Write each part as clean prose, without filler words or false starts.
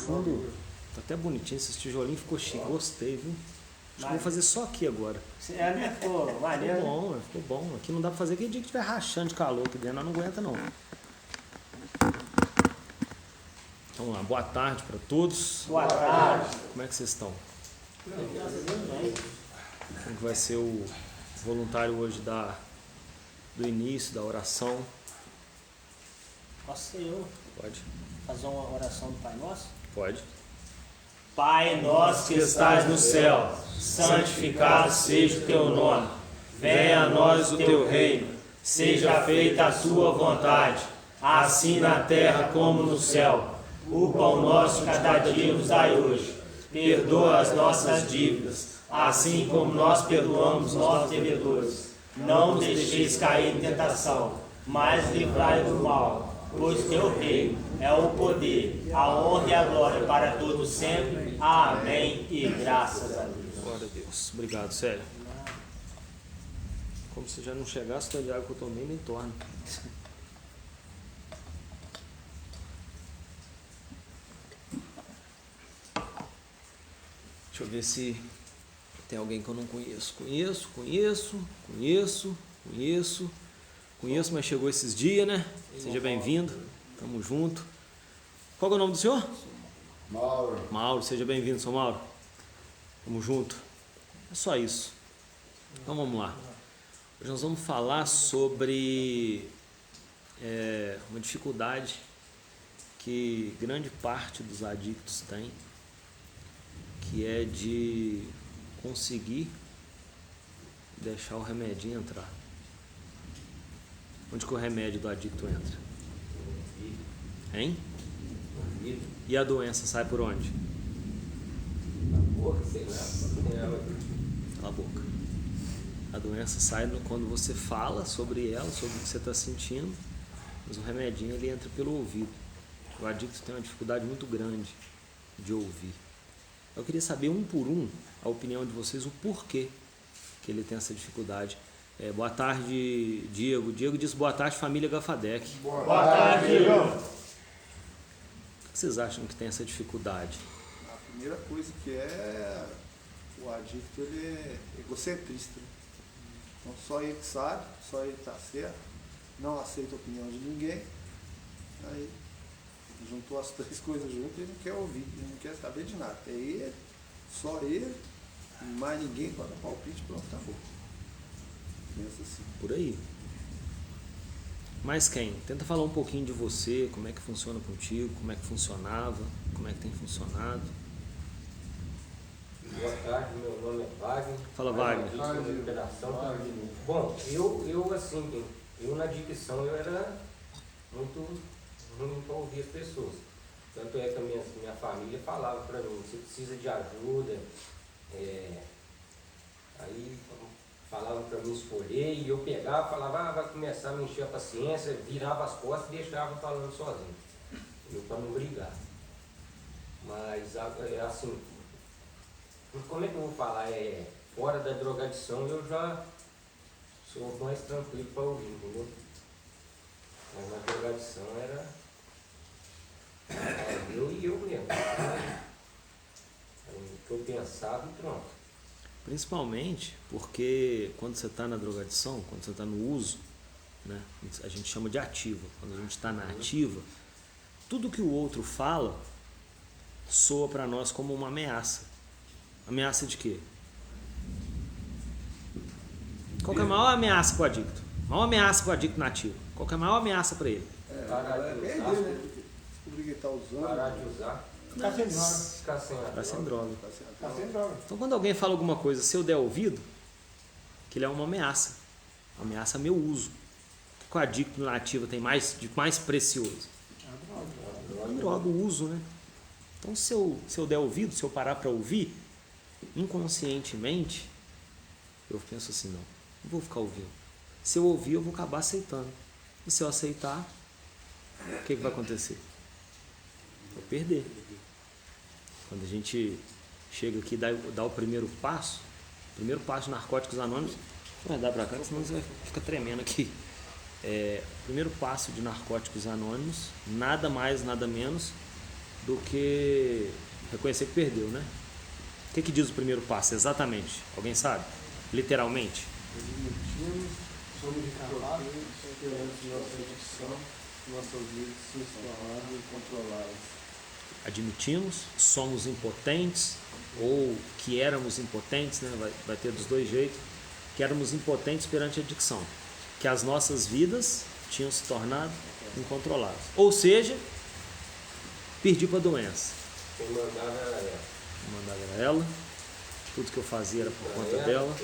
fundo tá até bonitinho, esses tijolinhos ficou chique, gostei, viu? Acho que vou fazer só aqui agora. É, né? Ficou maneiro. Ficou bom. Aqui não dá pra fazer aquele dia que tiver rachando de calor aqui dentro, nós não aguenta não. Vamos lá, boa tarde para todos. Boa tarde. Como é que vocês estão? Como que vai ser o voluntário hoje do início da oração? Posso ser eu? Pode. Fazer uma oração do Pai Nosso? Pode. Pai nosso que estás no céu, santificado seja o teu nome. Venha a nós o teu reino. Seja feita a tua vontade, assim na terra como no céu. O pão nosso cada dia nos dai hoje. Perdoa as nossas dívidas, assim como nós perdoamos nossos devedores. Não deixeis cair em tentação, mas livrai do mal. Pois teu reino é o poder, a honra e a glória para todos sempre. Amém e graças a Deus. Glória a Deus. Obrigado, sério. Como se já não chegasse toda a água que eu tomei, nem torna. Deixa eu ver se tem alguém que eu não conheço. Conheço, mas chegou esses dias, né? Seja bem-vindo. Tamo junto. Qual é o nome do senhor? Mauro. Mauro, seja bem-vindo, São Mauro. Tamo junto. É só isso. Então vamos lá. Hoje nós vamos falar sobre uma dificuldade que grande parte dos adictos tem, que é de conseguir deixar o remedinho entrar. Onde que o remédio do adicto entra? Hein? E a doença sai por onde? Pela boca. A doença sai quando você fala sobre ela, sobre o que você está sentindo, mas o remedinho ele entra pelo ouvido. O adicto tem uma dificuldade muito grande de ouvir. Eu queria saber um por um a opinião de vocês, o porquê que ele tem essa dificuldade. Boa tarde, Diego. Diego disse boa tarde, família Gafadec. Boa tarde, Diego. O que vocês acham que tem essa dificuldade? A primeira coisa que o adicto ele é egocentrista. Então só ele sabe, só ele está certo, não aceita a opinião de ninguém. Aí juntou as três coisas juntas e não quer ouvir, ele não quer saber de nada. É ele, só ele, mais ninguém para dar palpite, pronto, acabou. Pensa assim. Por aí. Mas quem? Tenta falar um pouquinho de você, como é que funciona contigo, como é que funcionava, como é que tem funcionado. Boa tarde, meu nome é Wagner. Fala, Wagner. Bom, eu assim, eu na dicção eu era muito ruim para ouvir as pessoas. Tanto é que a minha família falava para mim, você precisa de ajuda, aí falavam para mim escolher, e eu pegava, falava, vai começar a me encher a paciência, virava as costas e deixava falando sozinho, para não brigar. Mas assim, como é que eu vou falar? Fora da drogadição eu já sou mais tranquilo para ouvir, entendeu? Mas na drogadição era eu e eu mesmo. Era o que eu pensava e pronto. Principalmente porque quando você está na drogadição, quando você está no uso, né, a gente chama de ativa. Quando a gente está na ativa, tudo que o outro fala soa para nós como uma ameaça. Ameaça de quê? Qual que é a maior ameaça para o adicto? A maior ameaça para o adicto nativo? Qual que é a maior ameaça para ele? Parar de usar. Descobrir que está usando. Parar de usar. Ficar sem droga. Ficar sem a Ficar sem droga. Ficar sem droga. Então quando alguém fala alguma coisa, se eu der ouvido, que ele é uma ameaça. Uma ameaça a meu uso. O que o adicto nativo tem de mais precioso? A droga, o uso, né? Então se eu der ouvido, se eu parar para ouvir, inconscientemente, eu penso assim, não vou ficar ouvindo. Se eu ouvir, eu vou acabar aceitando. E se eu aceitar, o que vai acontecer? Vou perder. Quando a gente chega aqui e dá o primeiro passo de Narcóticos Anônimos, não vai dar para cá, senão você vai ficar tremendo aqui. O primeiro passo de Narcóticos Anônimos, nada mais, nada menos do que reconhecer que perdeu, né? O que diz o primeiro passo exatamente? Alguém sabe? Literalmente? Admitimos, somos incapazes perante nossa adicção, nossas vidas se instalaram e controladas. Admitimos, somos impotentes, ou que éramos impotentes, né? Vai ter dos dois jeitos, que éramos impotentes perante a adicção, que as nossas vidas tinham se tornado incontroláveis. Ou seja, perdi para a doença. Quem mandava era ela. Quem mandava era ela, tudo que eu fazia era por conta Ela, dela,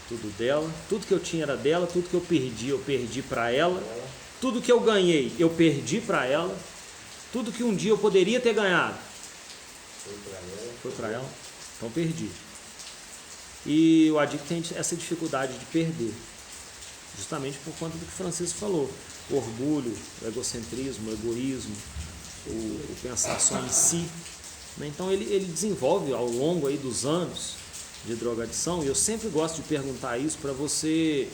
tudo dela, tudo que eu tinha era dela, tudo que eu perdi para ela, tudo que eu ganhei, eu perdi para ela, tudo que um dia eu poderia ter ganhado, foi para ela, então perdi. E o adicto tem essa dificuldade de perder, justamente por conta do que o Francisco falou, o orgulho, o egocentrismo, o egoísmo, o pensar só em si. Então ele desenvolve ao longo aí dos anos de drogadição, e eu sempre gosto de perguntar isso para você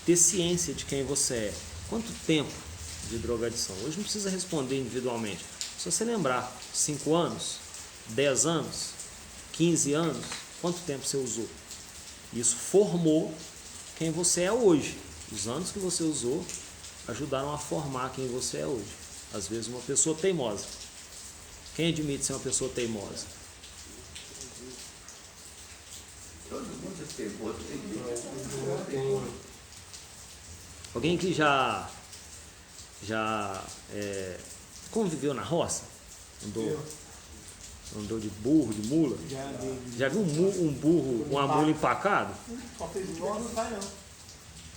ter ciência de quem você é. Quanto tempo de drogadição? Hoje não precisa responder individualmente. Se você lembrar, 5 anos, 10 anos, 15 anos, quanto tempo você usou? Isso formou quem você é hoje. Os anos que você usou ajudaram a formar quem você é hoje. Às vezes uma pessoa teimosa. Quem admite ser uma pessoa teimosa? Todo mundo é teimoso, tem que. Alguém que já conviveu na roça? Andou de burro, de mula? Já viu um burro, uma mula empacado? Só fez isso, não sai não.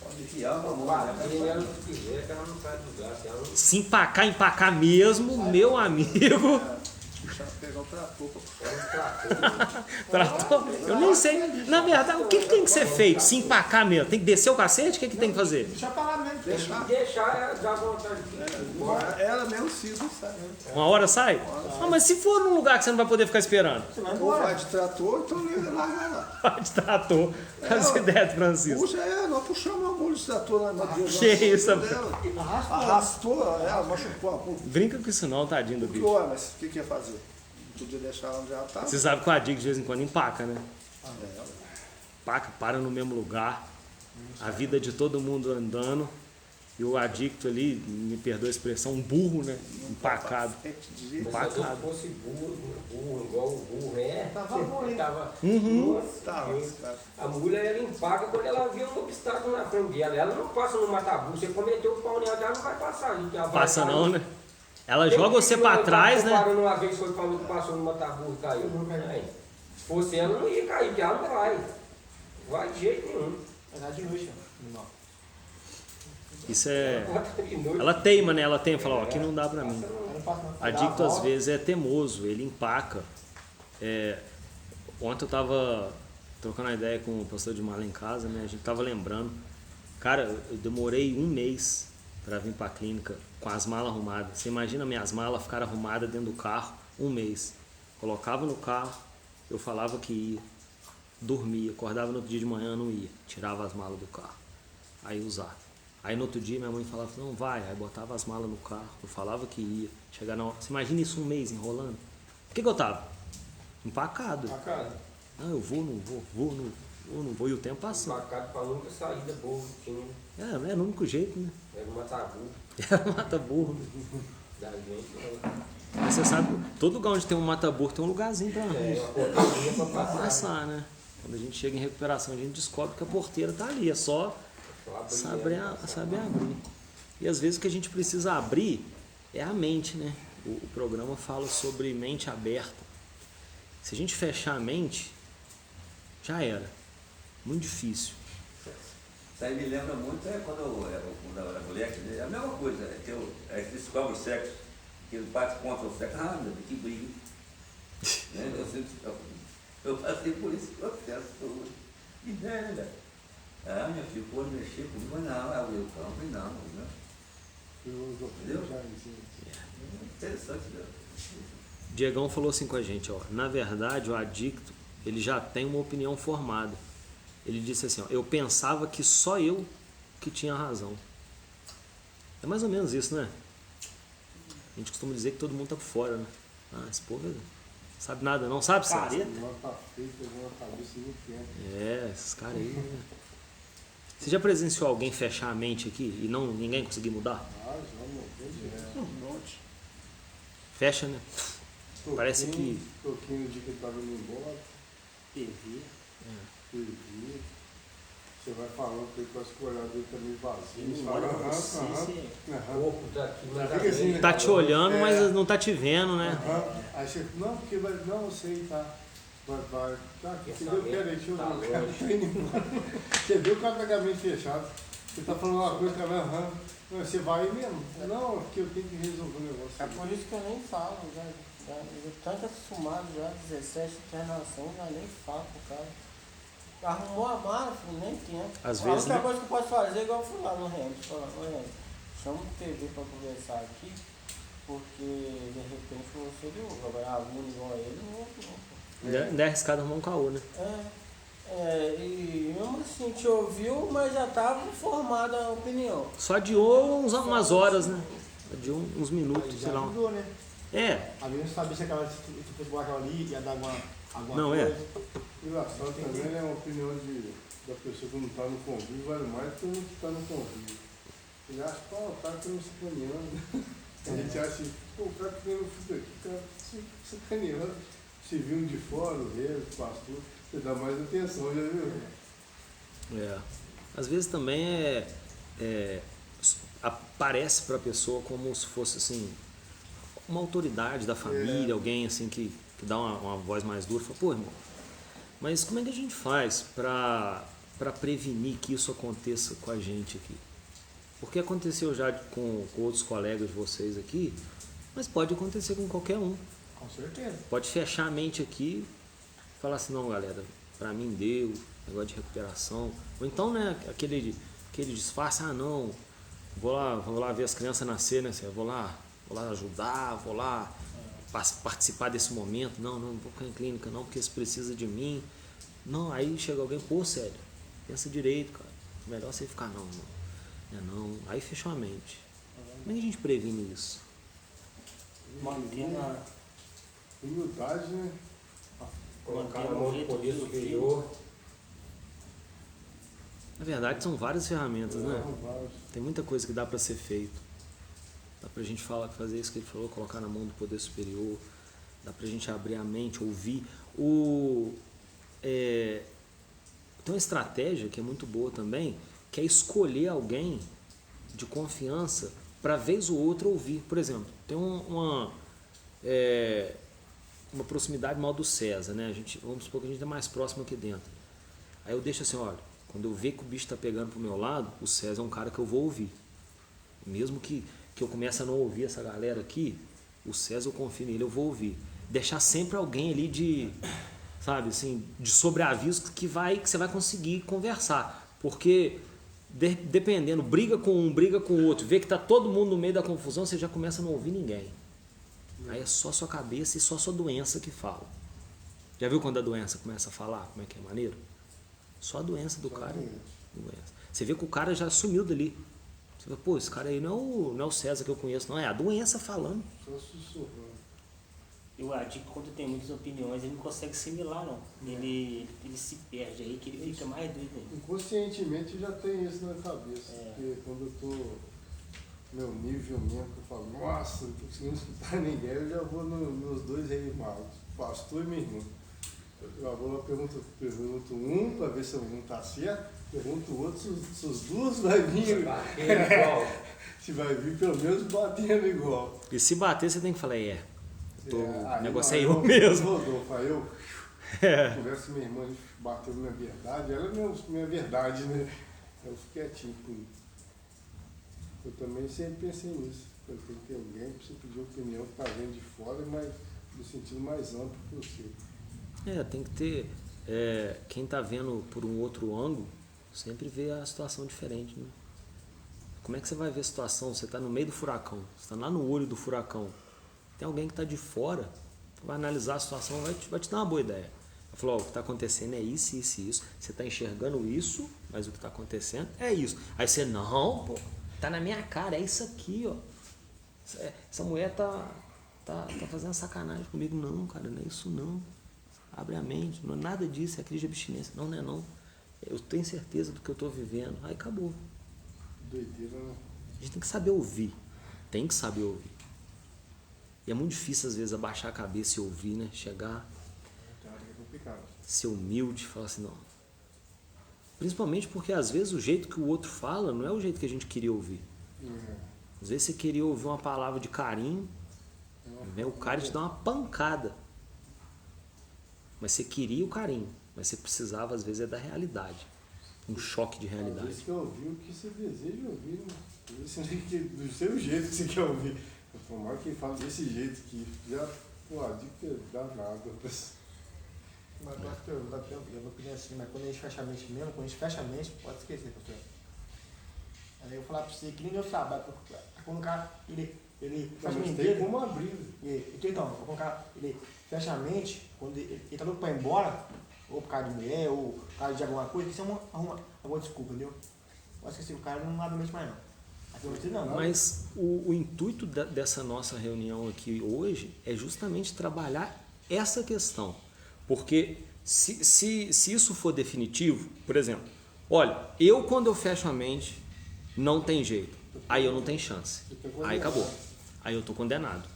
Pode enfiar uma mão. Ela não quiser, que ela não sai do lugar. Ela não... Se empacar mesmo, meu amigo. Já pegar o trator Eu nem sei. Na verdade, o que tem que ser feito? Se empacar mesmo? Tem que descer o cacete? O que tem que fazer? Deixa pra lá mesmo. Deixar ela dar vontade de ir embora. ela mesmo cisma, sabe? Uma hora sai? Ah, mas se for num lugar que você não vai poder ficar esperando. Você vai Ou embora. vai de trator, então ele larga lá. Vai de trator. As ideias do Francisco. Puxa, nós puxamos a mão de trator na madeira. Que isso, Arrastou ela, machucou a mão. Brinca com isso não, tadinho do bicho. Ué, mas o que ia fazer? Não podia deixar ela onde ela estava. Você sabe que o adicto de vez em quando empaca, né? Empaca, para no mesmo lugar. A vida de todo mundo andando. E o adicto ali, me perdoa a expressão, um burro, né? Empacado. Se eu Empacado. fosse burro, igual o burro é, Tava bom, hein? tava. Uhum. Tava, cara. A mulher ela empaca quando ela vê um obstáculo na frente dela. Ela não passa no matabu. Você cometeu o pau nela, ela não vai passar. Gente. Ela vai Passa cair. não, né? Ela joga você pra trás, né? Parando uma vez, foi falando que passou no matabu e caiu. Aí, se fosse ela, não ia cair, porque ela não vai. Vai de jeito nenhum. Vai dar de noite, ó. Isso é... De noite. Ela teima, né? Ela teima, fala, ó, aqui não dá pra mim. Eu não faço não. Adicto às vezes é teimoso, ele empaca. Ontem eu tava trocando uma ideia com o pastor de Mala em casa, né? A gente tava lembrando. Cara, eu demorei 1 mês para vir para a clínica com as malas arrumadas. Você imagina minhas malas ficaram arrumadas dentro do carro 1 mês. Colocava no carro, eu falava que ia, dormia, acordava no outro dia de manhã, não ia. Tirava as malas do carro, aí usava. Aí no outro dia minha mãe falava, não vai, aí botava as malas no carro, eu falava que ia. Chegar na hora, você imagina isso 1 mês enrolando? Por que eu tava? Empacado. Empacado. Não, eu vou, não vou, e o tempo passando. Empacado pra nunca saída boa tinha. É no único jeito, né? Era um matabu Mata burro. da gente. Mas você sabe, todo lugar onde tem um mata-burro tem um lugarzinho pra Uma portaria pra passar. passar, né? Quando a gente chega em recuperação, a gente descobre que a porteira tá ali, é só saber abrir. E às vezes o que a gente precisa abrir é a mente, né? O programa fala sobre mente aberta. Se a gente fechar a mente, já era. Muito difícil. Isso aí me lembra muito quando eu era moleque, né? É a mesma coisa, você descobre o sexo, que ele bate contra o sexo, meu Deus, que briga. Né? Eu passei por esse processo todo. E né, velho? Meu filho pode mexer comigo, mas não, é o meu campo e não, né? Entendeu? Interessante, né? Diegão falou assim com a gente, ó, na verdade o adicto, ele já tem uma opinião formada. Ele disse assim, ó, eu pensava que só eu que tinha razão. É mais ou menos isso, né? A gente costuma dizer que todo mundo tá por fora, né? Ah, esse povo não sabe nada, não sabe, César? Não, tá feito, pegou na cabeça no tempo. Esses caras aí. Né? Você já presenciou alguém fechar a mente aqui e ninguém conseguir mudar? Ah, já não tem monte. Fecha, né? Parece que. Toquinho no dia que ele tava indo embora. TV. TV. Você vai falando que ele com as coisas dele também vazio. Você Olha fala, pra você, aham. Corpo daqui, mas Fica assim, né? Tá te olhando, É. mas não tá te vendo, né? Aham. Aí você, não, porque vai, não, eu sei, tá. Vai. Tá, que você Pensamento deu, peraí, deixa eu tá ver. O cara longe. tá indo embora. Você viu o cara tá com a mente fechada. Você tá falando uma coisa, o cara, aham. Não, você vai aí mesmo? Não, porque eu tenho que resolver o negócio. É por isso que eu nem falo, eu tanto acostumado já, 17 internações, já nem falo pro cara. Arrumou a mala, filho, nem tempo. Às A vezes, única né? coisa que eu posso fazer é igual eu fui lá no Remos, falar, ô Remos, chama o TV pra conversar aqui, porque de repente você deu, agora aluno igual a ele, não vou não. Ainda é arriscado arrumar um caô, né? E mesmo assim te ouviu, mas já estava formada a opinião. Só adiou umas horas, né? Adiou uns minutos, sei Já lá. ajudou, né? É, A menina sabia se aquela, se fosse igual aquela ali, ia dar alguma Não, coisa. Engraçado também, né? Uma opinião da pessoa que não tá no convívio vale mais que o que tá no convívio. Ele acha, pô, o cara tá me sacaneando. A gente acha assim, pô, o cara que tem no filho aqui, o cara se sacaneando. Se viu um de fora, o rei, o pastor, você dá mais atenção, já viu? Às vezes também aparece pra pessoa como se fosse assim uma autoridade da família, alguém assim que dá uma voz mais dura, fala, pô, irmão, mas como é que a gente faz pra prevenir que isso aconteça com a gente aqui? Porque aconteceu já com outros colegas de vocês aqui, mas pode acontecer com qualquer um. Com certeza. Pode fechar a mente aqui e falar assim, não, galera, pra mim deu, negócio de recuperação. Ou então, né, aquele disfarce, não, vou lá ver as crianças nascer, né? Vou lá ajudar, vou lá participar desse momento. Não vou ficar em clínica não, porque isso precisa de mim. Não, aí chega alguém, pô, sério, pensa direito, cara. Melhor você ficar não. Não. Aí fechou a mente. Como é que a gente previne isso? Mantendo a. Humildade, né? Colocar na mão do poder superior. Na verdade, são várias ferramentas, né? Vários. Tem muita coisa que dá para ser feito. Dá pra gente fazer isso que ele falou, colocar na mão do poder superior. Dá pra gente abrir a mente, ouvir. Tem uma estratégia que é muito boa também, que é escolher alguém de confiança para vez ou outra ouvir. Por exemplo, tem uma proximidade maior do César, né? Vamos supor que a gente é mais próximo aqui dentro. Aí eu deixo assim, olha, quando eu ver que o bicho está pegando pro meu lado, o César é um cara que eu vou ouvir. Mesmo que eu comece a não ouvir essa galera aqui, o César eu confio nele, eu vou ouvir. Deixar sempre alguém ali de sobreaviso que você vai conseguir conversar. Porque dependendo, briga com um, briga com o outro, vê que tá todo mundo no meio da confusão, você já começa a não ouvir ninguém. Aí é só sua cabeça e só sua doença que fala. Já viu quando a doença começa a falar? Como é que é maneiro? Só a doença do cara. Doença. Você vê que o cara já sumiu dali. Você fala, pô, esse cara aí não é o César que eu conheço, não. É a doença falando. Só sussurrando. Eu digo que quando tem muitas opiniões, ele não consegue assimilar, não. Ele se perde aí, que ele fica mais doido aí. Inconscientemente já tem isso na cabeça. Porque quando eu tô meu nível mesmo, que eu falo, nossa, não tô conseguindo escutar ninguém, eu já vou nos dois reis magos, pastor e minha irmã. Eu vou lá, pergunto um para ver se um tá certo, pergunto o outro se os duas vai vir igual. Se vai vir pelo menos batendo igual. E se bater, você tem que falar, o negócio é eu eu mesmo. Rodolfo, aí eu converso com minha irmã, a gente bateu minha verdade, ela é minha verdade, né? Eu fiquei quietinho por isso. Eu também sempre pensei nisso. Eu tenho que ter alguém para você pedir opinião que está vendo de fora, mas no sentido mais amplo que o seu. Tem que ter. Quem está vendo por um outro ângulo sempre vê a situação diferente, né? Como é que você vai ver a situação? Você está no meio do furacão, você está lá no olho do furacão. Tem alguém que está de fora, vai analisar a situação, vai te dar uma boa ideia. Falou, o que está acontecendo é isso, isso e isso. Você está enxergando isso, mas o que está acontecendo é isso. Aí você, não, pô, tá na minha cara, é isso aqui, ó. essa mulher tá fazendo sacanagem comigo. Não, cara, não é isso não. Abre a mente, não é nada disso, é crise de abstinência. Não, não é não. Eu tenho certeza do que eu estou vivendo. Aí acabou. Doideira, né? A gente tem que saber ouvir. Tem que saber ouvir. E é muito difícil, às vezes, abaixar a cabeça e ouvir, né? Chegar, Tem hora que é complicado. ser humilde, falar assim, não. Principalmente porque, às vezes, o jeito que o outro fala não é o jeito que a gente queria ouvir. Às vezes você queria ouvir uma palavra de carinho, vem o cara e te dá uma pancada. Mas você queria o carinho, mas você precisava, às vezes, da realidade. Um choque de Às realidade. vezes que ouvir o que você deseja ouvir, né? Às vezes você nem quer, do seu jeito que você quer ouvir. Eu tomara que fala desse jeito que já, pô, a dica dá nada. Mas pastor, eu vou opinião assim, mas quando a gente fecha a mente mesmo, quando a gente fecha a mente, pode esquecer, pastor. Aí eu vou falar pra você que nem meu trabalho, quando o cara, ele fecha a Mas mente tem dele. como abrir. Então, quando o cara, ele fecha a mente, quando ele tá louco pra ir embora, ou por causa de mulher, ou por causa de alguma coisa, que você arruma alguma desculpa, entendeu? Eu acho que assim, o cara não abre a mente mais não. Aqui você não. Mas o intuito dessa nossa reunião aqui hoje é justamente trabalhar essa questão. Porque se isso for definitivo, por exemplo, olha, quando eu fecho a mente, não tem jeito. Aí eu não tenho chance. Aí acabou. Aí eu tô condenado.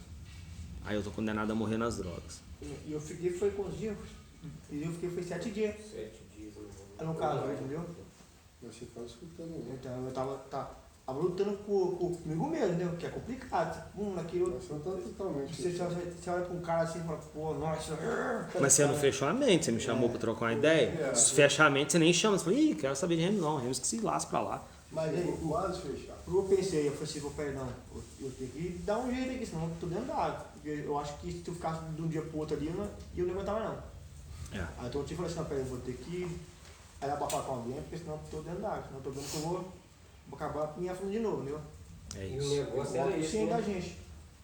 Aí eu tô condenado a morrer nas drogas. E eu fiquei, foi quantos dias? E eu fiquei, foi 7 dias. 7 dias. Aí no caso, entendeu? Você tá escutando mesmo. Então eu tava lutando comigo mesmo, entendeu? Que é complicado. Naquilo. Mas não tá totalmente. Você olha pra um cara assim e fala, pô, nossa. Mas você não fechou a mente, você me chamou pra trocar uma ideia. Se fechar a mente, você nem chama. Você fala, ih, quero saber de Remus, não. Remus que se lasca pra lá. Mas aí, Vou quase fechar. eu pensei, eu falei assim, peraí, não, eu tenho que dar um jeito aqui, senão eu tô dentro da água. Porque eu acho que se eu ficasse de um dia pro outro ali, eu não aguentava não. É. Aí então eu falei assim, não, peraí, eu vou ter que aí abafar com alguém, porque senão eu tô dentro da água, senão eu tô vendo que eu vou acabar me afundando de novo, entendeu? É E o isso. negócio era esse, Sim, da né? gente.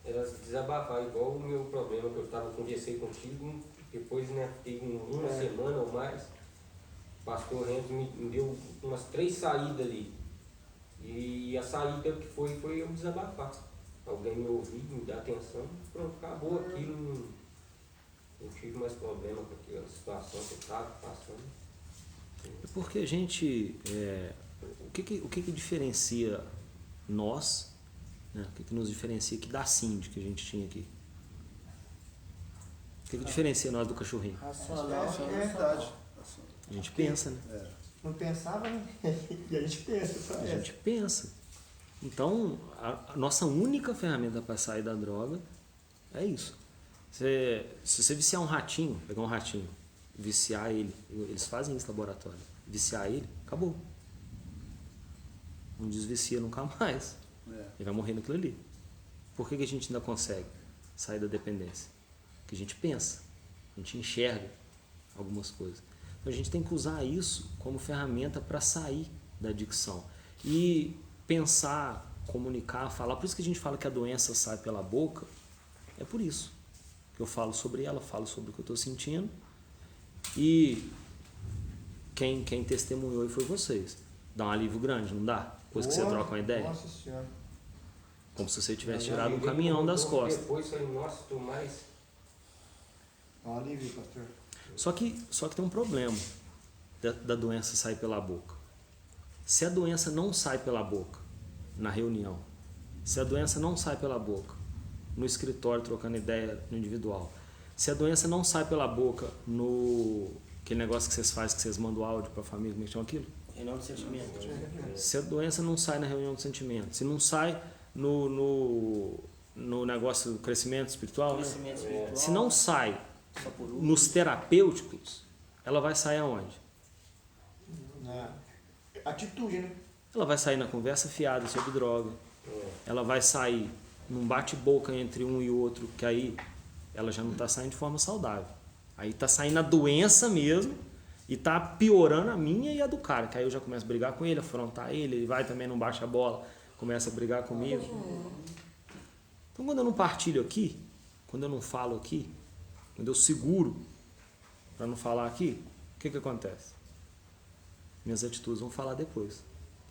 Era desabafar, igual o meu problema que eu conversei contigo, depois, né, fiquei uma semana ou mais, o pastor Remus me deu umas 3 saídas ali. E a saída que foi eu desabafar. Alguém me ouvir, me dar atenção, pronto, acabou aquilo. Não tive mais problema com aquela situação que eu estava passando. É porque a gente. O que diferencia nós, né? O que nos diferencia aqui da Cindy que a gente tinha aqui? O que diferencia nós do cachorrinho? Racional, Essa é a verdade. A gente pensa, né? Não pensava, né? E a gente pensa, só A gente pensa. Então, a nossa única ferramenta para sair da droga é isso. Se você viciar um ratinho, pegar um ratinho, viciar ele, eles fazem isso no laboratório, viciar ele, acabou. Não desvicia nunca mais. Ele vai morrer naquilo ali. Por que a gente ainda consegue sair da dependência? Porque a gente pensa, a gente enxerga algumas coisas. Então a gente tem que usar isso como ferramenta para sair da adicção. E pensar, comunicar, falar. Por isso que a gente fala que a doença sai pela boca. É por isso que eu falo sobre ela, falo sobre o que eu estou sentindo. E quem testemunhou foi vocês. Dá um alívio grande, não dá? Depois que você troca uma ideia. Nossa Senhora. Como se você tivesse tirado um caminhão das costas. Depois falei, nossa, tô mais. É um alívio, pastor. Só que tem um problema da doença sair pela boca. Se a doença não sai pela boca na reunião, se a doença não sai pela boca no escritório trocando ideia no individual, se a doença não sai pela boca no aquele negócio que vocês fazem, que vocês mandam áudio para a família, como é que chama aquilo? Reunião de sentimento. Se a doença não sai na reunião de sentimento, se não sai no negócio do crescimento espiritual, né? Crescimento espiritual. Se não sai Só por último. nos terapêuticos, ela vai sair aonde? Atitude, né? Ela vai sair na conversa fiada sobre droga. Ela vai sair num bate-boca entre um e outro, que aí ela já não está saindo de forma saudável. Aí está saindo a doença mesmo e está piorando a minha e a do cara, que aí eu já começo a brigar com ele, afrontar ele vai também, não baixa a bola, começa a brigar comigo. Então quando eu não partilho aqui, quando eu não falo aqui, quando eu seguro para não falar aqui, o que acontece? Minhas atitudes vão falar depois.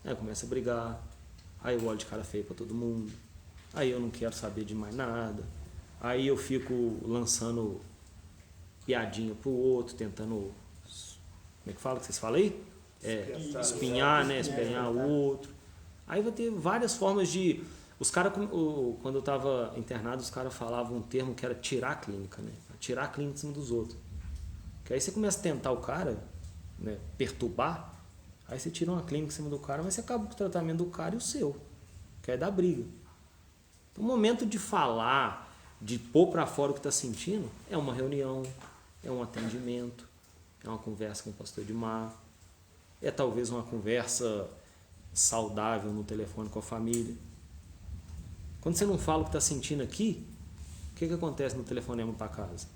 Aí eu começo a brigar, aí eu olho de cara feia para todo mundo, aí eu não quero saber de mais nada, aí eu fico lançando piadinha pro outro, tentando, como é que fala que vocês falam aí? Espinhar, né? Espinhar o outro. Aí vai ter várias formas de... Os caras, quando eu estava internado, os caras falavam um termo que era tirar a clínica, né? Tirar a clínica em cima dos outros. Que aí você começa a tentar o cara, né, perturbar, aí você tira uma clínica em cima do cara, mas você acaba com o tratamento do cara e o seu, que aí dá briga. Então, o momento de falar, de pôr para fora o que está sentindo, é uma reunião, é um atendimento, é uma conversa com o pastor Edmar, é talvez uma conversa saudável no telefone com a família. Quando você não fala o que está sentindo aqui, o que acontece no telefonema para casa?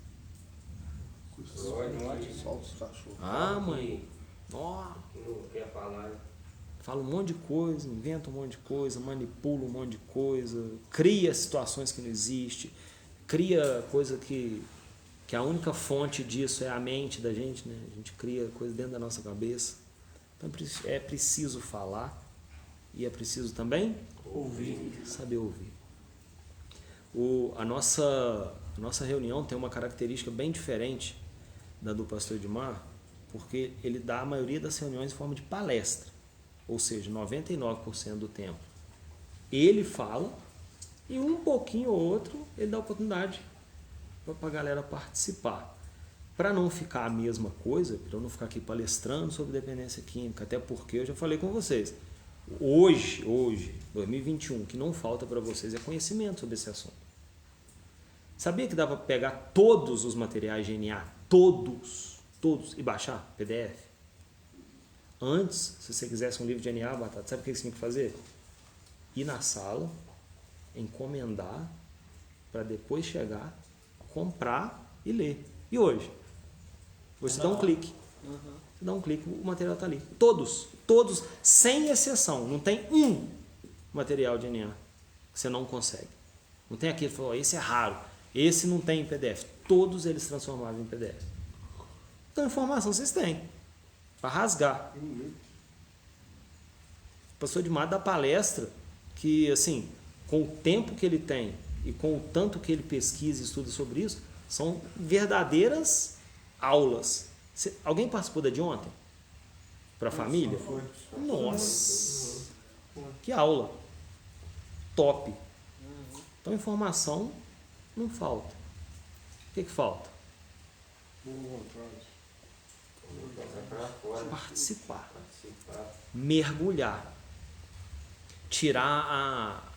Só os cachorros. Ah, mãe, ó, Não quer falar, né? fala um monte de coisa, inventa um monte de coisa, manipula um monte de coisa, cria situações que não existem, cria coisa que a única fonte disso é a mente da gente, né? A gente cria coisa dentro da nossa cabeça. Então é preciso falar e é preciso também saber ouvir. A nossa reunião tem uma característica bem diferente da do pastor Edmar, porque ele dá a maioria das reuniões em forma de palestra, ou seja, 99% do tempo ele fala e um pouquinho ou outro ele dá oportunidade para a galera participar. Para não ficar a mesma coisa, para eu não ficar aqui palestrando sobre dependência química, até porque eu já falei com vocês, hoje, 2021, o que não falta para vocês é conhecimento sobre esse assunto. Sabia que dá para pegar todos os materiais de NA, todos, e baixar PDF? Antes, se você quisesse um livro de NA, Batata, sabe o que você tinha que fazer? Ir na sala, encomendar, para depois chegar, comprar e ler. E hoje? Você dá um clique. Você dá um clique, o material está ali. Todos, sem exceção. Não tem um material de NA que você não consegue. Não tem aquele que falou, esse é raro, esse não tem em PDF. Todos eles transformavam em PDF. Então, informação vocês têm. Para rasgar. O pastor Edmar dá palestra que, assim, com o tempo que ele tem e com o tanto que ele pesquisa e estuda sobre isso, são verdadeiras aulas. Alguém participou da de ontem? Para a família? Nossa! Que aula! Top! Então, informação não falta. O que falta? Participar. Mergulhar. Tirar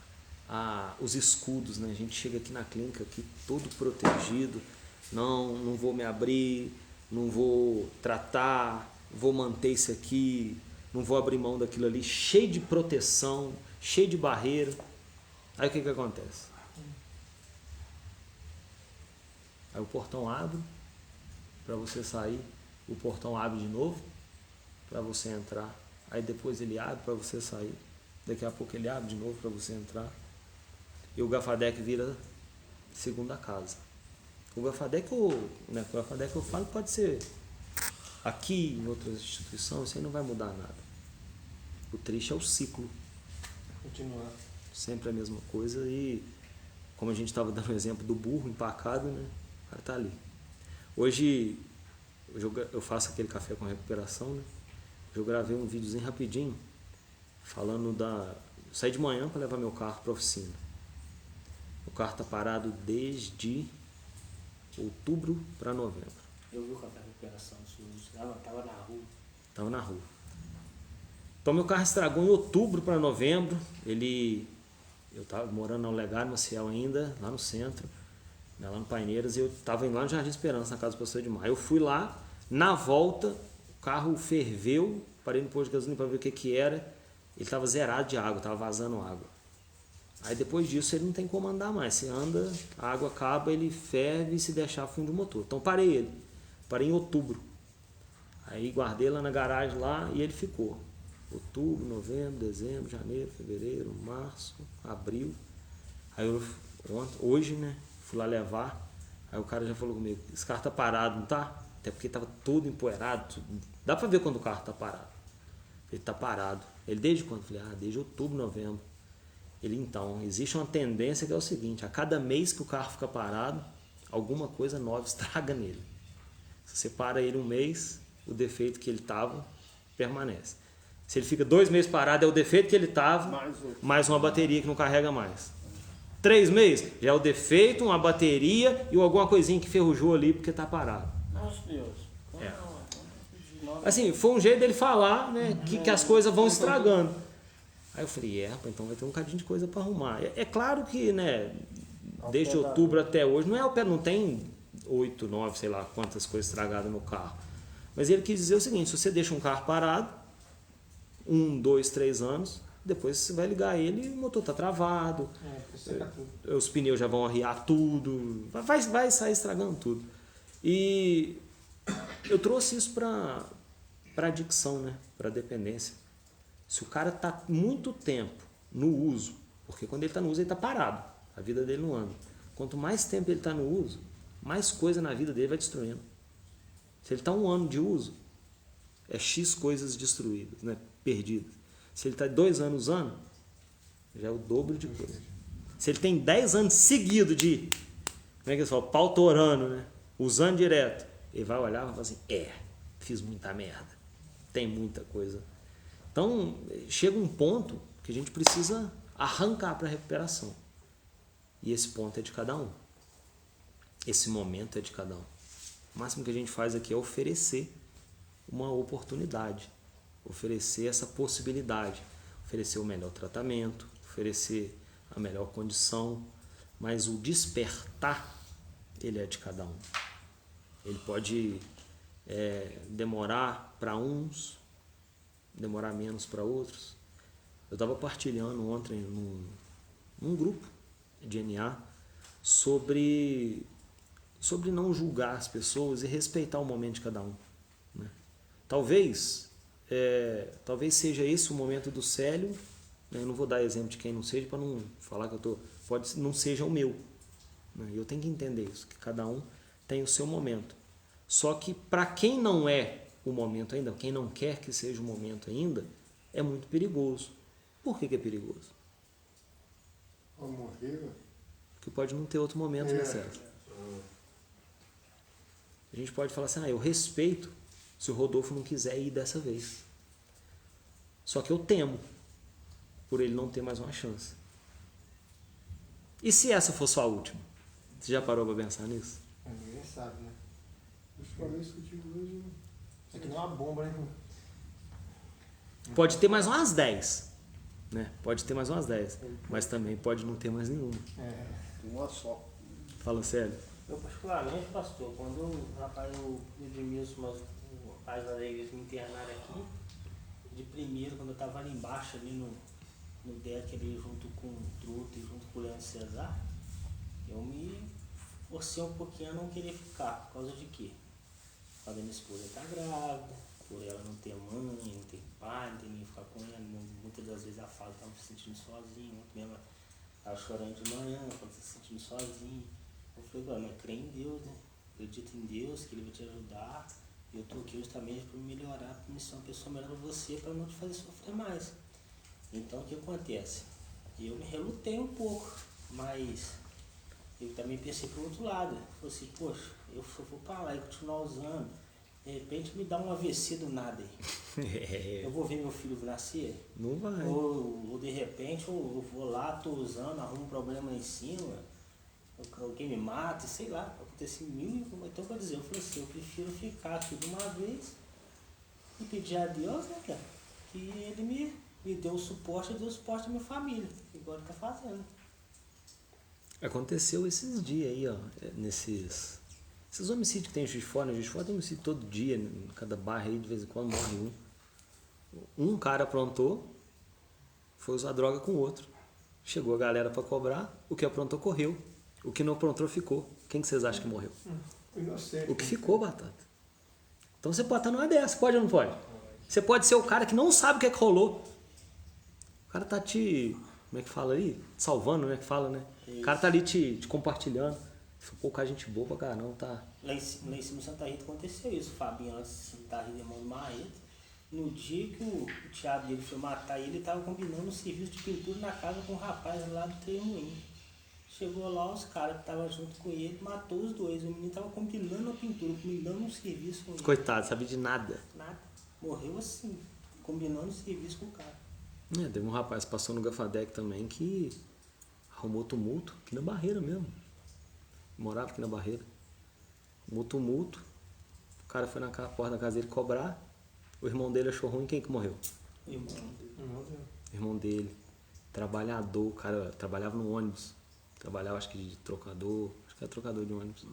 os escudos, né? A gente chega aqui na clínica aqui todo protegido. Não vou me abrir, não vou tratar, vou manter isso aqui, não vou abrir mão daquilo ali, cheio de proteção, cheio de barreira. Aí o que acontece? Aí o portão abre para você sair, o portão abre de novo para você entrar, aí depois ele abre para você sair, daqui a pouco ele abre de novo para você entrar, e o Gafadec vira segunda casa. O Gafadec eu falo pode ser aqui, em outras instituições, isso aí não vai mudar nada. O triste é o ciclo. Continuar. Sempre a mesma coisa e, como a gente estava dando o exemplo do burro empacado, né? O cara tá ali. Hoje eu faço aquele café com recuperação, né? Eu gravei um videozinho rapidinho falando eu saí de manhã para levar meu carro para a oficina. O carro tá parado desde outubro para novembro. Eu vi o café de recuperação, tava na rua. Tava na rua. Então meu carro estragou em outubro para novembro. Eu estava morando no Legado Maciel ainda, lá no centro, né, lá no Paineiras, e eu estava lá no Jardim Esperança, na casa do pastor Edmar. Eu fui lá, na volta, o carro ferveu, parei no posto de gasolina para ver o que era, ele estava zerado de água, estava vazando água. Aí depois disso ele não tem como andar mais, você anda, a água acaba, ele ferve e se deixar funde o motor. Então parei em outubro. Aí guardei lá na garagem lá e ele ficou. Outubro, novembro, dezembro, janeiro, fevereiro, março, abril. Aí hoje, né, fui lá levar. Aí o cara já falou comigo, esse carro tá parado, não tá? Até porque tava todo empoeirado. Dá pra ver quando o carro tá parado. Ele tá parado. Ele desde quando? Falei, desde outubro, novembro. Então, existe uma tendência que é o seguinte, a cada mês que o carro fica parado, alguma coisa nova estraga nele. Se você para ele um mês, o defeito que ele estava permanece. Se ele fica 2 meses parado, é o defeito que ele estava, mais uma bateria que não carrega mais. 3 meses, já é o defeito, uma bateria e alguma coisinha que ferrujou ali porque está parado. Nossa Deus. É. Assim, foi um jeito dele falar, né, que as coisas vão estragando. Aí eu falei, então vai ter um bocadinho de coisa para arrumar. É claro que, né, desde outubro até hoje, não tem 8, 9, sei lá quantas coisas estragadas no carro. Mas ele quis dizer o seguinte, se você deixa um carro parado, 1, 2, 3 anos, depois você vai ligar ele e o motor está travado, os pneus já vão arriar tudo, vai sair estragando tudo. E eu trouxe isso para adicção, né, para dependência. Se o cara está muito tempo no uso, porque quando ele está no uso ele está parado, a vida dele não anda. Quanto mais tempo ele está no uso, mais coisa na vida dele vai destruindo. Se ele está 1 ano de uso, é X coisas destruídas, né, perdidas. Se ele está 2 anos usando, já é o dobro de coisa. Se ele tem 10 anos seguidos de, como é que eles falam, pau torando, né, usando direto, ele vai olhar e vai falar assim, fiz muita merda, tem muita coisa. Então, chega um ponto que a gente precisa arrancar para a recuperação. E esse ponto é de cada um. Esse momento é de cada um. O máximo que a gente faz aqui é oferecer uma oportunidade, oferecer essa possibilidade, oferecer o melhor tratamento, oferecer a melhor condição, mas o despertar, ele é de cada um. Ele pode demorar para uns, demorar menos para outros. Eu estava partilhando ontem num grupo de NA sobre não julgar as pessoas e respeitar o momento de cada um, né? Talvez seja esse o momento do Célio, né? Eu não vou dar exemplo de quem não seja para não falar que pode não seja o meu, né? Eu tenho que entender isso, que cada um tem o seu momento. Só que para quem não é o momento ainda, quem não quer que seja o momento ainda, é muito perigoso. Por que é perigoso? Vou morrer, né? Porque pode não ter outro momento, né, César? A gente pode falar assim, eu respeito se o Rodolfo não quiser ir dessa vez. Só que eu temo por ele não ter mais uma chance. E se essa for sua última? Você já parou para pensar nisso? Ninguém sabe, né? Eu falei isso contigo hoje, né? Isso aqui não é uma bomba, né? Pode ter mais umas 10. Né? Pode ter mais umas 10. Mas também pode não ter mais nenhuma. Uma só. Fala sério. Eu particularmente, pastor, quando o Edmilson, o rapaz da igreja me internaram aqui, de primeiro, quando eu estava ali embaixo, ali no deck, ali junto com o Truto e junto com o Leandro Cesar, eu me forcei um pouquinho a não querer ficar. Por causa de quê? Por causa da minha esposa estar grávida, por ela não ter mãe, não ter pai, não ter ninguém ficar com ela. Muitas das vezes ela fala que estava se sentindo sozinha, mesmo ela chorando de manhã, quando se sentindo sozinha. Eu falei, mas crê em Deus, né? Acredita em Deus, que Ele vai te ajudar. E eu estou aqui justamente para melhorar, para me ser uma pessoa melhor para você, para não te fazer sofrer mais. Então o que acontece? Eu me relutei um pouco, mas eu também pensei para o outro lado. Falei assim, poxa, eu vou para lá e continuar usando. De repente me dá um AVC do nada aí. Eu vou ver meu filho nascer? Não vai. Ou de repente eu vou lá, estou usando, arrumo um problema lá em cima, alguém me mata, sei lá, acontece mil. Então quer dizer, eu falei assim, eu prefiro ficar aqui de uma vez e pedir a Deus, né, cara, que Ele me deu o suporte, deu o suporte à minha família, igual Ele está fazendo. Aconteceu esses dias aí, ó, esses homicídios que tem em Juiz de Fora, tem homicídio todo dia, em cada bairro aí, de vez em quando morre um. Um cara aprontou, foi usar droga com o outro. Chegou a galera para cobrar, o que aprontou correu. O que não aprontou ficou. Quem que vocês acham que morreu? Inocente. O que ficou, Batata. Então você pode estar numa dessa, pode ou não pode? Você pode ser o cara que não sabe o que é que rolou. O cara tá te, como é que fala aí? Te salvando, né? Que fala, né? Isso. O cara tá ali te compartilhando. Pô, o cara é gente boa pra caramba, tá? Lá em cima de Santa Rita aconteceu isso. O Fabinho lá de Santa Rita, irmão do Marreta, no dia que o Thiago dele foi matar ele tava combinando um serviço de pintura na casa com um rapaz lá do Tremoinho. Chegou lá, os caras que estavam junto com ele, matou os dois. O menino tava combinando a pintura, combinando um serviço com ele. Coitado, sabia de nada. Nada. Morreu assim, combinando um serviço com o cara. Teve um rapaz que passou no Gafadec também que arrumou tumulto aqui na Barreira mesmo. Morava aqui na Barreira. Arrumou tumulto. O cara foi na porta da casa dele cobrar. O irmão dele achou ruim. Quem que morreu? O irmão dele. Trabalhador. O cara trabalhava no ônibus. Trabalhava, acho que de trocador. Acho que era trocador de ônibus.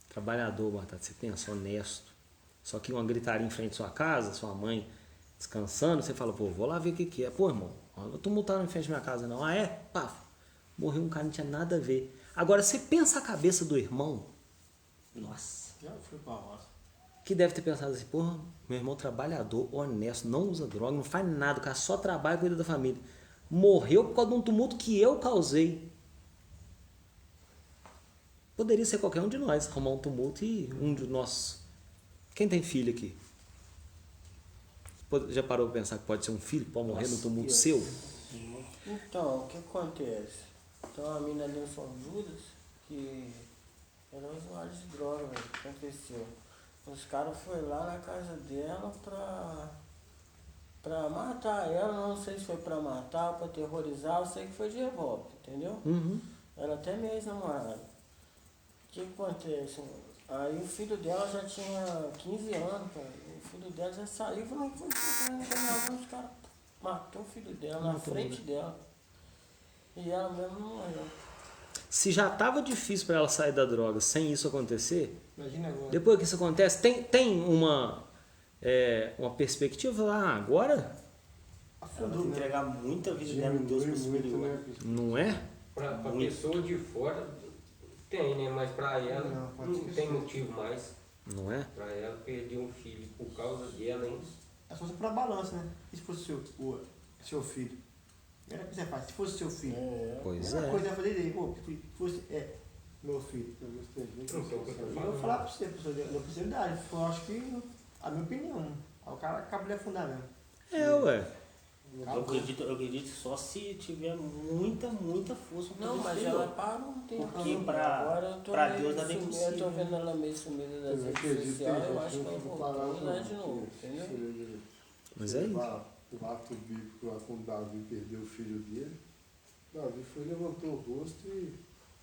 Trabalhador, Batata. Você pensa, honesto. Só que uma gritaria em frente à sua casa, sua mãe descansando, você fala, pô, vou lá ver o que que é. Pô, irmão, eu tô multado em frente da minha casa, não. Ah, é? Pá, morreu um cara, não tinha nada a ver. Agora, você pensa a cabeça do irmão, Nossa. Já foi pra roça. que deve ter pensado assim, porra, meu irmão trabalhador, honesto, não usa droga, não faz nada, o cara só trabalha e cuida da família. Morreu por causa de um tumulto que eu causei. Poderia ser qualquer um de nós, arrumar um tumulto e um de nós... Quem tem filho aqui? Já parou para pensar que pode ser um filho que pode morrer no tumulto Deus. seu? Então, o que acontece? Tem uma mina ali em São Judas que era usuária de droga, velho. O que aconteceu? Os caras foram lá na casa dela pra matar ela, não sei se foi pra matar, pra terrorizar, eu sei que foi de revólver, entendeu? Ela até minha ex-namorada. O que acontece? Aí o filho dela já tinha 15 anos, cara. O filho dela já saiu e falou que foi os caras matou o filho dela na frente dela. E ela mesmo não morreu. Se já estava difícil para ela sair da droga sem isso acontecer, Imagina agora. depois que isso acontece, tem uma perspectiva, agora Ela Afundou, vai né? entregar muita vida dela em Deus pro Diminui muito, superior. né? não é? Pra pessoa de fora tem, né? Mas pra ela Não, pode não ser tem sim. motivo mais. Não é? Pra ela perder um filho por causa dela, hein? É só você pôr a balança, né? E se fosse seu filho? Era que você faz, se fosse seu filho. Pois A é. coisa é fazer daí, pô, se fosse meu filho. Eu gostei muito. Não sei o que eu tô Eu falando. vou falar pra você, professor, da possibilidade. Eu acho que, a minha opinião, o cara acaba de afundar mesmo. Ué. Eu acredito só se tiver muita força Não, pro mas superior. ela parou um tempo. Porque né? pra- Agora eu tô pra meio Deus nada é sumida, impossível, eu tô né? vendo ela meio sumida das Eu redes acredito que sociais, eu tem acho que ela gente que voltou parava lá de novo, entendeu? Mas é isso. O ato bíblico lá quando Davi perdeu o filho dele, Davi foi, levantou o rosto e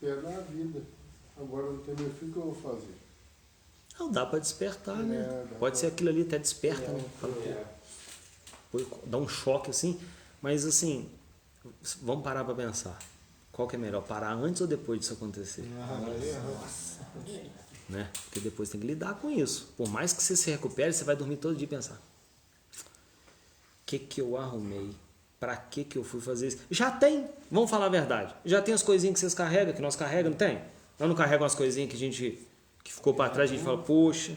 perdeu a vida. Agora não tem meu filho, o que eu vou fazer? Não, dá para despertar, né? dá Pode pra- ser aquilo ali até desperta, né? Fala, pô, dá um choque assim. Mas assim, vamos parar para pensar. Qual que é melhor? Parar antes ou depois disso acontecer? Né? Porque depois tem que lidar com isso. Por mais que você se recupere, você vai dormir todo dia e pensar: o que eu arrumei? Pra que eu fui fazer isso? Já tem, vamos falar a verdade. Já tem as coisinhas que vocês carregam, que nós carregamos, não tem? Nós não carregamos as coisinhas que ficou para trás, a gente fala, poxa,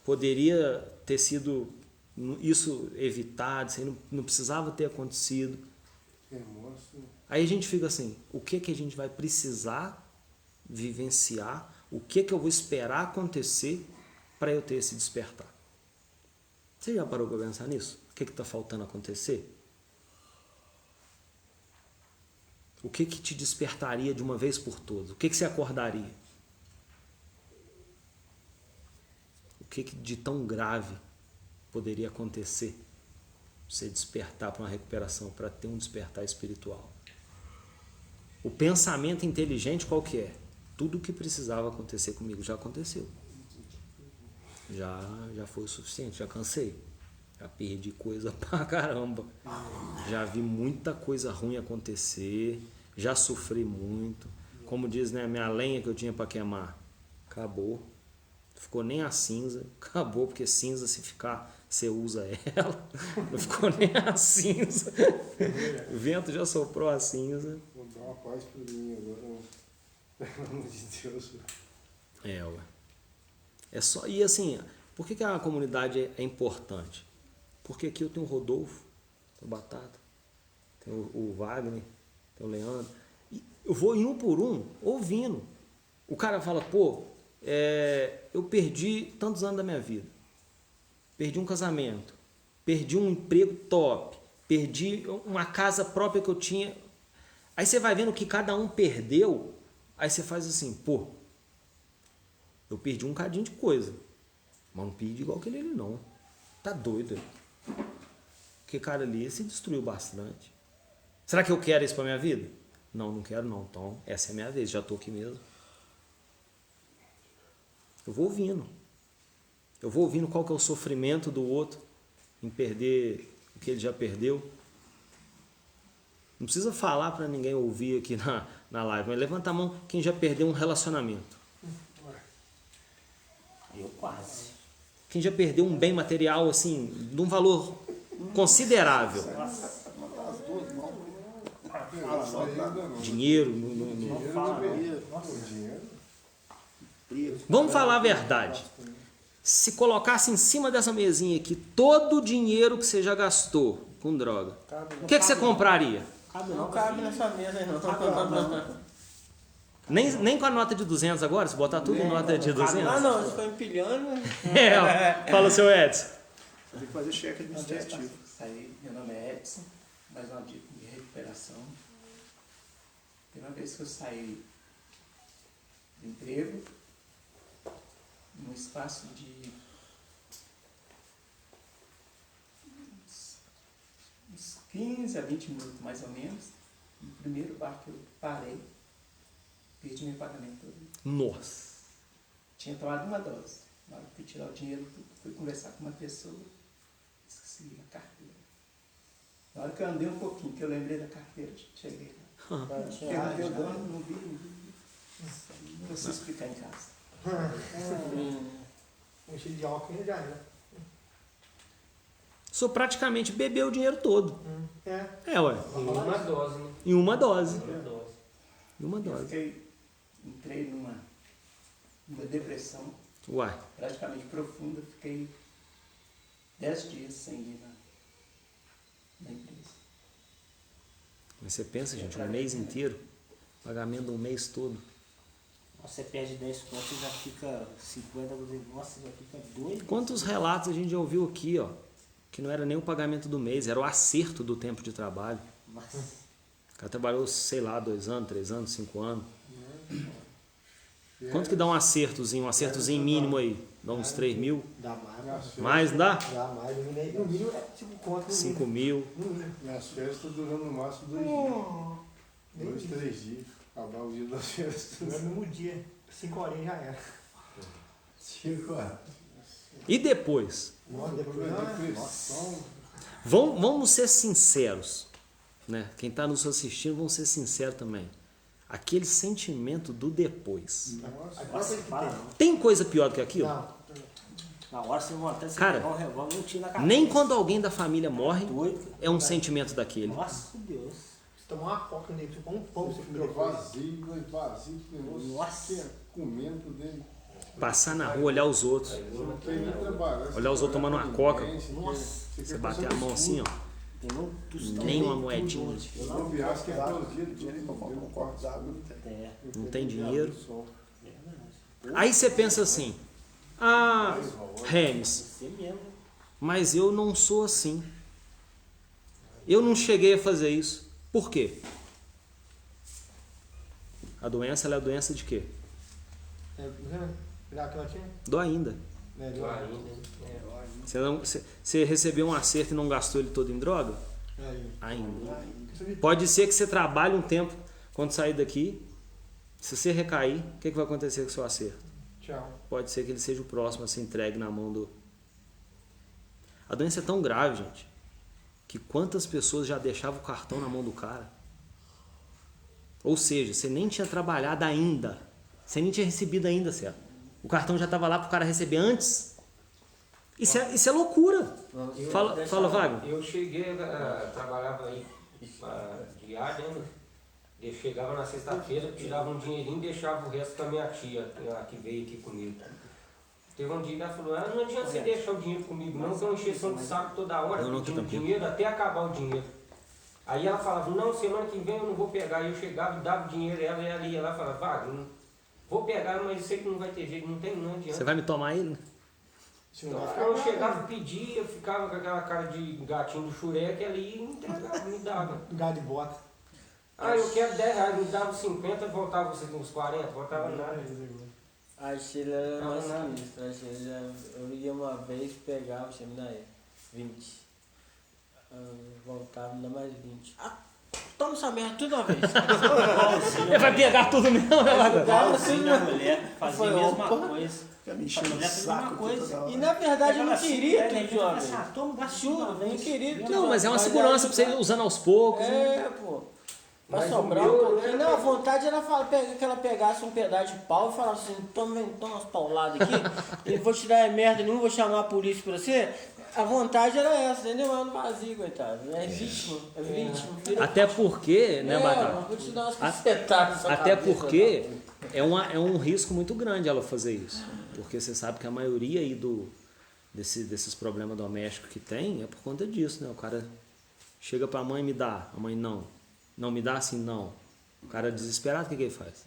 poderia ter sido isso evitado, isso aí não precisava ter acontecido. Remorso. Aí a gente fica assim, o que a gente vai precisar vivenciar, o que eu vou esperar acontecer para eu ter esse despertar? Você já parou para pensar nisso? O que está faltando acontecer? O que te despertaria de uma vez por todas? O que você acordaria? O que de tão grave poderia acontecer? Você despertar para uma recuperação, para ter um despertar espiritual. O pensamento inteligente qual que é? Tudo o que precisava acontecer comigo já aconteceu. Já foi o suficiente, já cansei. Já perdi coisa pra caramba. Já vi muita coisa ruim acontecer. Já sofri muito. Como diz, né, a minha lenha que eu tinha para queimar, acabou. Ficou nem a cinza. Acabou, porque cinza, se ficar, você usa ela. Não ficou nem a cinza. O vento já soprou a cinza. Vou dar uma paz por mim agora. Pelo amor de Deus. Ué. É só, e assim, por que a comunidade é importante? Porque aqui eu tenho o Rodolfo, tem o Batata, tem o Wagner, tem o Leandro. E eu vou em um por um, ouvindo. O cara fala, pô, eu perdi tantos anos da minha vida. Perdi um casamento. perdi um emprego top, perdi uma casa própria que eu tinha. Aí você vai vendo que cada um perdeu, aí você faz assim, pô, eu perdi um cadinho de coisa, mas não perdi igual aquele ali não. Tá doido. Porque cara ali se destruiu bastante. Será que eu quero isso pra minha vida? Não, não quero não. Então, essa é a minha vez, já tô aqui mesmo. Eu vou ouvindo. Eu vou ouvindo qual que é o sofrimento do outro em perder o que ele já perdeu. Não precisa falar para ninguém ouvir aqui na live, mas levanta a mão quem já perdeu um relacionamento. Eu quase. Quem já perdeu um bem material, assim, de um valor considerável. Dinheiro. Vamos falar a verdade. Se colocasse em cima dessa mesinha aqui todo o dinheiro que você já gastou com droga, o que você compraria? Não cabe nessa mesa aí não. Nem com a nota de 200 agora? Se botar tudo em nota de 200? Ah não, você foi empilhando. Fala o seu Edson. Tem que fazer cheque administrativo. Meu nome é Edson, mais uma dica de recuperação. Primeira vez que eu saí do emprego, num espaço de uns 15 a 20 minutos mais ou menos, no primeiro bar que eu parei, perdi meu pagamento todo. Nossa. Tinha tomado uma dose. Na hora que fui tirar o dinheiro, fui conversar com uma pessoa, esqueci a carteira. Na hora que eu andei um pouquinho, que eu lembrei da carteira, cheguei lá. Perguntei o dono, não vi. Não consigo explicar em casa. Um cheio de álcool já era. Só praticamente bebeu o dinheiro todo. Ué. Em uma dose, né? Em uma dose. Em uma Eu dose. entrei numa depressão Uai. praticamente profunda, fiquei 10 dias sem ir na empresa. Mas você pensa, gente, um mês inteiro, pagamento de um mês todo. Você perde 10 pontos e já fica 50, nossa, já fica doido. Quantos relatos a gente já ouviu aqui, ó, que não era nem o pagamento do mês, era o acerto do tempo de trabalho. Nossa. O cara trabalhou, sei lá, 2 anos, 3 anos, 5 anos. Quanto que dá um acertozinho mínimo aí? Dá uns 3 mil? Dá mais. Mais, não dá? Dá mais. No mínimo é 5 conto. 5 mil. Minhas festas estão durando no máximo 2 dias. 2, 3 dias. Acabar o dia das festas. No mesmo dia. 5 horinhas já era. 5 horas. E depois? Nossa, depois Depressão. Vamos ser sinceros, né? Quem está nos assistindo, vamos ser sinceros também. Aquele sentimento do depois. Nossa, Tem coisa pior do que aquilo? Não. Na hora você até se Cara, pegar um revólver e um tiro na cabeça. Nem quando alguém da família morre, Doido. é um sentimento daquele. Nossa, Deus. Se tomar uma coca nele, tipo um pão, você Fica comer vazio, que negócio. Nossa. Comendo dele. Passar na rua, olhar os outros. Não tem nem trabalho. Olhar os outros tomando uma coca. Nossa. Você bater a mão assim, ó. Entendeu? Nem uma moedinha. Eu não viajo que é todo dia. Dinheiro pra comprar um copo d'água, não tem. É, Não tem dinheiro. verdade. Aí você pensa assim, ah, Remes, Você mesmo. mas eu não sou assim. Eu não cheguei a fazer isso. Por quê? A doença, ela é a doença de quê? Do ainda. Você recebeu um acerto e não gastou ele todo em droga? Ainda. Pode ser que você trabalhe um tempo, quando sair daqui, se você recair, o que vai acontecer com o seu acerto? Tchau. Pode ser que ele seja o próximo a ser entregue na mão do... A doença é tão grave, gente, que quantas pessoas já deixavam o cartão na mão do cara? Ou seja, você nem tinha trabalhado ainda, você nem tinha recebido ainda, certo? O cartão já estava lá para o cara receber antes. Isso é loucura. Fala, Wagner. Eu cheguei, trabalhava aí diário, né? Eu chegava na sexta-feira, tirava um dinheirinho e deixava o resto com a minha tia, que veio aqui comigo. Teve um dia que ela falou, não adianta você deixar o dinheiro comigo não, que é uma encheção de saco toda hora, pedindo dinheiro até acabar o dinheiro. Aí ela falava, não, semana que vem eu não vou pegar. Aí eu chegava e dava o dinheiro, ela ia lá e falava, Wagner, vou pegar, mas eu sei que não vai ter jeito, não adianta. Você vai me tomar ele? Se não vai Então, ficar eu bravo, chegava né? e pedia, ficava com aquela cara de gatinho do xureque ali e me entregava, me dava. Gado de bota. Ah, eu quero 10 reais, me dava 50, voltava uns 40, voltava nada. A Sheila era mais sinistra. A Sheila, eu ia uma vez, pegava, você me dá aí, 20. Voltava, me dá mais 20. Toma essa merda tudo uma vez. Ele vai pegar tudo mesmo, né, Lagoa? Igualzinho a mulher, fazia a mesma Opa. coisa. Fica me A enchendo o mulher fazia a mesma saco coisa. toda hora. E na verdade eu não queria tudo de uma vez. Toma, gasta Juro, tudo de uma não vez. queria tudo. Não, mas é uma segurança pra você ir usando aos poucos. né? É, pô. Pra Mas sobrar o meu, um pouquinho. né, Não, a vontade era que ela pegasse um pedaço de pau e falasse assim, toma umas pauladas aqui, e vou te dar merda nenhuma, vou chamar a polícia pra você. A vontade era essa, entendeu? Mas no vazio, coitado. É vítima, é vítima. Até porque, né, Batata? Vou te dar umas cacetadas nessa Até cabeça, porque é um risco muito grande ela fazer isso. Porque você sabe que a maioria aí desses problemas domésticos que tem é por conta disso, né? O cara chega pra mãe e me dá, a mãe não. Não me dá assim, não. O cara é desesperado, o que ele faz?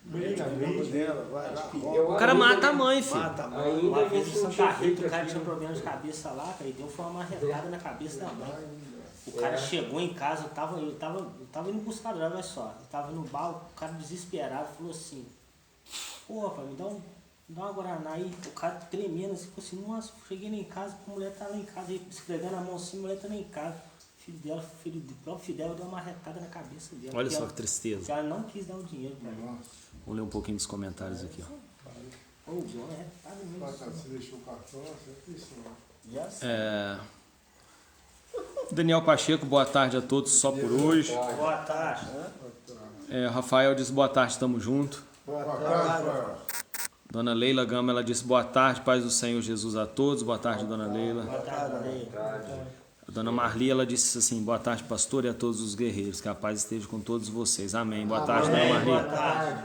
Briga dela, vai lá, O cara mata a mãe, filho. mata a mãe. Ainda Uma a vez gente em não Santa tinha Rita, feito o cara aquilo. tinha problema de cabeça lá, cara, e deu foi uma marretada na cabeça da mãe. O cara chegou em casa, eu tava indo buscar droga, olha só. Eu tava no bar, o cara desesperado falou assim, pô, pai, me dá uma Guaraná aí. O cara tremendo assim, falou assim, nossa, cheguei lá em casa, a mulher tá lá em casa, aí esfregando a mão assim, a mulher tá lá em casa. O próprio filho dela deu uma marretada na cabeça dela. Olha porque só ela- que tristeza. porque ela não quis dar o dinheiro pra ele. Vamos ler um pouquinho dos comentários aqui, ó. Pô, o João é retado mesmo. Batata, você deixou o cartão, você isso, não. Já sei. Daniel Pacheco, boa tarde a todos, só por hoje. Boa tarde. Rafael diz boa tarde, tamo junto. Boa tarde, Rafael. Dona Leila Gama, ela disse boa tarde, paz do Senhor Jesus a todos. Boa tarde, Dona Leila. Boa tarde, Ney. A Dona Marli, ela disse assim, boa tarde, pastor, e a todos os guerreiros. Que a paz esteja com todos vocês. Amém. Boa tarde, Dona Boa Marli. tarde.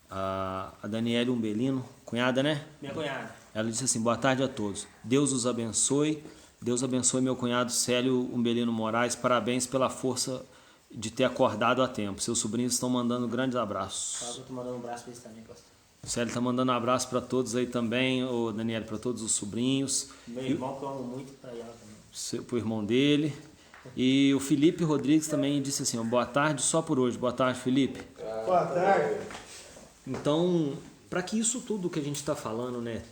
A Daniele Umbelino, cunhada, né? Minha cunhada. Ela disse assim, boa tarde a todos. Deus os abençoe. Deus abençoe meu cunhado Célio Umbelino Moraes. Parabéns pela força de ter acordado a tempo. Seus sobrinhos estão mandando grandes abraços. Eu tô mandando um abraço pra eles também, pastor. O Célio está mandando um abraço para todos aí também, o Daniel, para todos os sobrinhos. Meu irmão que eu amo muito pra ela também. Pro irmão dele. E o Felipe Rodrigues também disse assim, ó, boa tarde só por hoje. Boa tarde, Felipe. Boa tarde. Então, para que isso tudo que a gente está falando, né,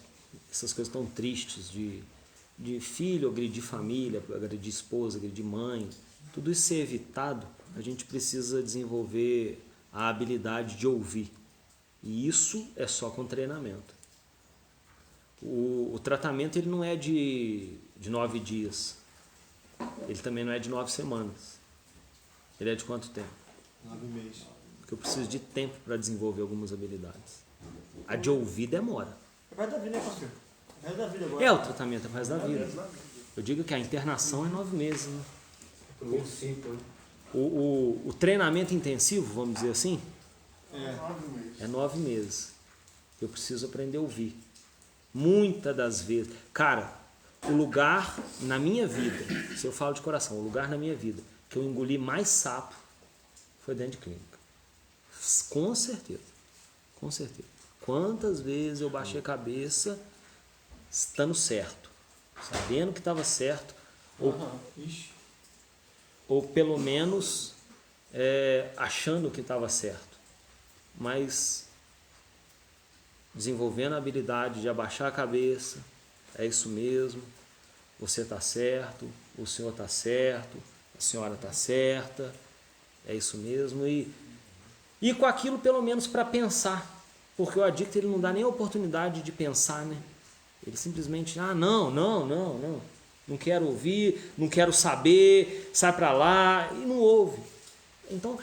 essas coisas tão tristes de filho agredir família, agredir esposa, agredir mãe, tudo isso ser evitado, a gente precisa desenvolver a habilidade de ouvir. E isso é só com treinamento. O tratamento ele não é de 9 dias. Ele também não é de 9 semanas. Ele é de quanto tempo? 9 meses. Porque eu preciso de tempo para desenvolver algumas habilidades. A de ouvir demora. É perto da vida, né, pastor? É perto da vida agora. É, o tratamento é mais da vida. Eu digo que a internação é 9 meses. Né? Primeiro ciclo. O treinamento intensivo, vamos dizer assim, 9 meses. é 9 meses. Eu preciso aprender a ouvir. Muitas das vezes. Cara, o lugar na minha vida, se eu falo de coração, o lugar na minha vida que eu engoli mais sapo foi dentro de clínica. Com certeza. Com certeza. Quantas vezes eu baixei a cabeça estando certo, sabendo que estava certo, ou pelo menos achando que estava certo, mas desenvolvendo a habilidade de abaixar a cabeça, é isso mesmo, você está certo, o senhor está certo, a senhora está certa, é isso mesmo, e com aquilo pelo menos para pensar, porque o adicto ele não dá nem a oportunidade de pensar, né? Ele simplesmente, não quero ouvir, não quero saber, sai para lá, e não ouve. Então,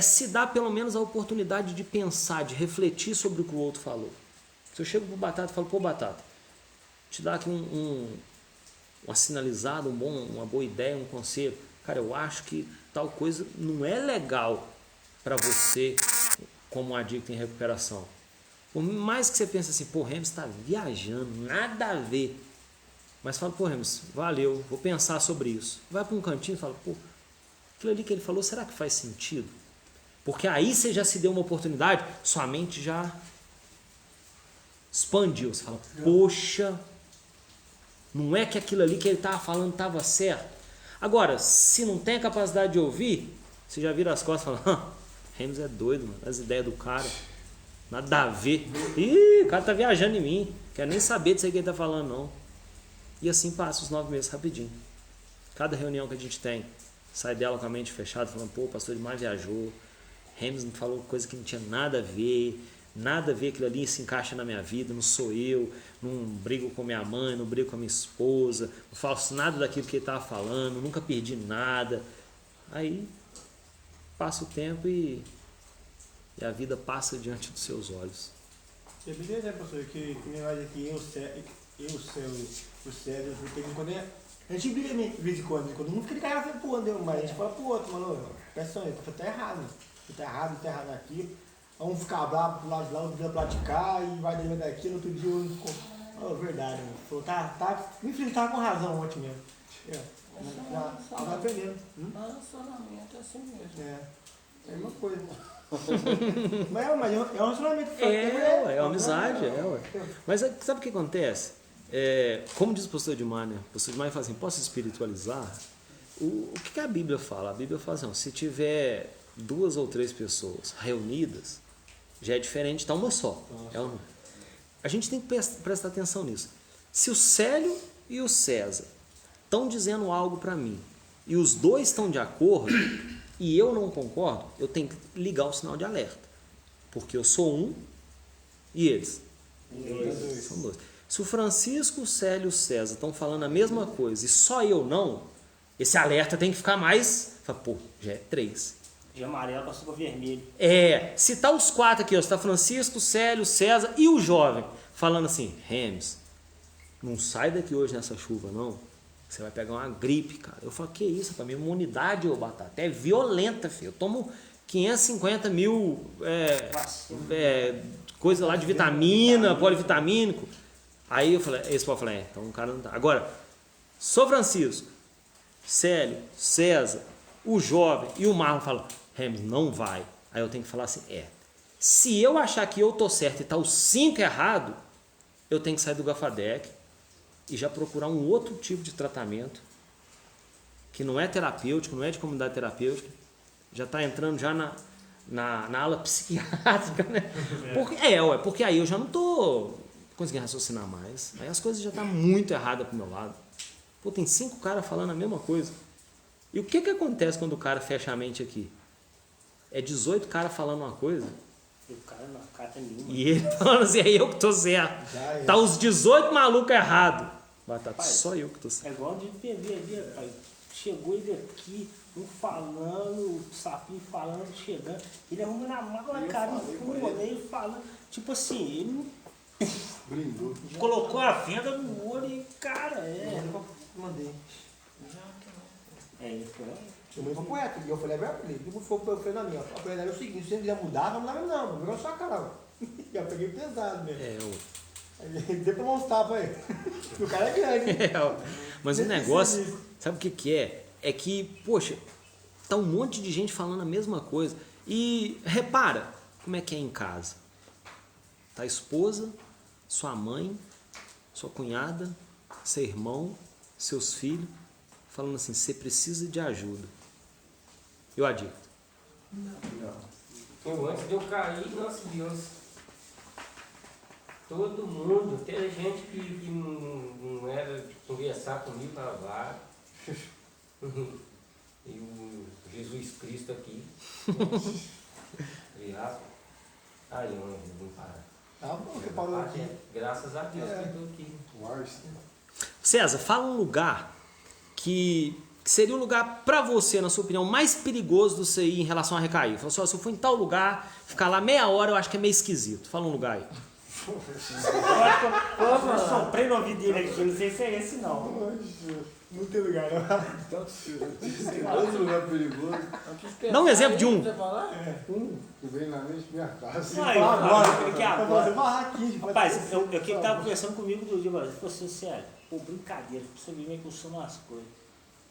se dá pelo menos a oportunidade de pensar, de refletir sobre o que o outro falou. Se eu chego pro Batata e falo, pô, Batata, te dá aqui uma sinalizada, uma boa ideia, um conselho. Cara, eu acho que tal coisa não é legal para você como um adicto em recuperação. Por mais que você pense assim, pô, Remes está viajando, nada a ver. Mas fala, pô, Remes, valeu, vou pensar sobre isso. Vai para um cantinho e fala, pô, aquilo ali que ele falou, será que faz sentido? Porque aí você já se deu uma oportunidade, sua mente já expandiu. Você fala, poxa, Não é que aquilo ali que ele estava falando estava certo. Agora, se não tem a capacidade de ouvir, você já vira as costas e fala, Rems é doido, mano, as ideias do cara, nada a ver. Ih, o cara tá viajando em mim, quero nem saber disso aí que ele tá falando, não. E assim passa os 9 meses rapidinho. Cada reunião que a gente tem, sai dela com a mente fechada, falando, pô, o pastor demais viajou, Rems me falou coisa que não tinha nada a ver, aquilo ali se encaixa na minha vida, não sou eu, não brigo com minha mãe, não brigo com a minha esposa, não faço nada daquilo que ele estava falando, nunca perdi nada. Aí passa o tempo e a vida passa diante dos seus olhos. É beleza, né, pastor? Que nem mais aqui, o Célio, a gente briga de vez em quando, um fica de cara pro outro, mas a gente fala pro outro, mano, presta atenção, tá errado, tá errado aqui. Um ficar bravo pro lado de lá, outro pro lado de cá, e vai dentro daqui, no outro dia o outro ficou. Oh, verdade, mano. Falou, me filho tava com razão ontem mesmo. Tava aprendendo. Relacionamento é assim mesmo. É a mesma coisa. mas é um relacionamento. É uma amizade, ué. Mas sabe o que acontece? Como diz o pastor Edmar, né? O pastor Edmar fala assim, posso espiritualizar? O que a Bíblia fala? A Bíblia fala assim, se tiver 2 ou 3 pessoas reunidas, já é diferente, tá uma só. A gente tem que prestar atenção nisso. Se o Célio e o César estão dizendo algo para mim, e os dois estão de acordo, e eu não concordo, eu tenho que ligar o sinal de alerta. Porque eu sou um e eles são 2. Se o Francisco, o Célio e o César estão falando a mesma coisa e só eu não, esse alerta tem que ficar mais... Pô, já é 3. De amarelo passou para vermelho. Se tá os 4 aqui, ó, se tá Francisco, Célio, César e o jovem falando assim, Rems, não sai daqui hoje nessa chuva não, você vai pegar uma gripe, cara. Eu falo, que isso, pra minha imunidade, ô Batata, é violenta, filho. Eu tomo 550 mil coisa lá de vitamina, polivitamínico. Aí eu falei, esse pode falar, então o cara não tá. Agora, sou Francisco, Célio, César, o jovem e o Marlon falam, Rems, não vai. Aí eu tenho que falar assim, se eu achar que eu tô certo e tá os 5 errado, eu tenho que sair do Gafadec e já procurar um outro tipo de tratamento que não é terapêutico, não é de comunidade terapêutica, já está entrando já na ala psiquiátrica, né? Porque aí eu já não tô conseguindo raciocinar mais, aí as coisas já estão muito erradas pro meu lado. Pô, tem 5 caras falando a mesma coisa. E o que acontece quando o cara fecha a mente aqui? É 18 caras falando uma coisa. E o cara não cata nenhuma. E ele falando assim, é eu que tô certo. Tá os 18 malucos errados. Batata, só eu que tô certo. É igual de beber ali, pai. Chegou ele aqui, um falando, o sapinho falando, chegando. Ele arruma na mala, cara, ele falando. Tipo assim, ele Brindou. colocou a venda no olho e, cara, Mandei. Ele foi. Eu mesmo foi poeta, e eu falei, eu falei na minha, eu falei, é o seguinte, se você quiser mudar, vamos lá mesmo não, não só cara. Eu peguei pesado mesmo. Aí deu pra mostrar pra ele. O cara é grande. Mas o negócio, sabe o que é? É que, poxa, tá um monte de gente falando a mesma coisa. E repara como é que é em casa. Tá a esposa, sua mãe, sua cunhada, seu irmão, seus filhos, falando assim, você precisa de ajuda. Eu adicto. Eu, antes de eu cair, nossa Deus, todo mundo, até gente que não era de conversar comigo, falava, e o Jesus Cristo aqui, aí eu não parar. Tá bom, você parou aqui. Graças a Deus que eu estou aqui. César, fala um lugar que seria um lugar para você, na sua opinião, mais perigoso do você ir em relação a recair. Fala só, se eu for em tal lugar, ficar lá meia hora, eu acho que é meio esquisito. Fala um lugar aí. Eu soprei no ouvido dele aqui, não sei se é esse não. Não tem lugar, não. Outro lugar perigoso. Dá um exemplo de um. Que vem na mente minha casa. Rapaz, eu que tava conversando comigo do dia, ele falou assim, sério, pô, brincadeira, pra você ver como é que eu sou nas coisas.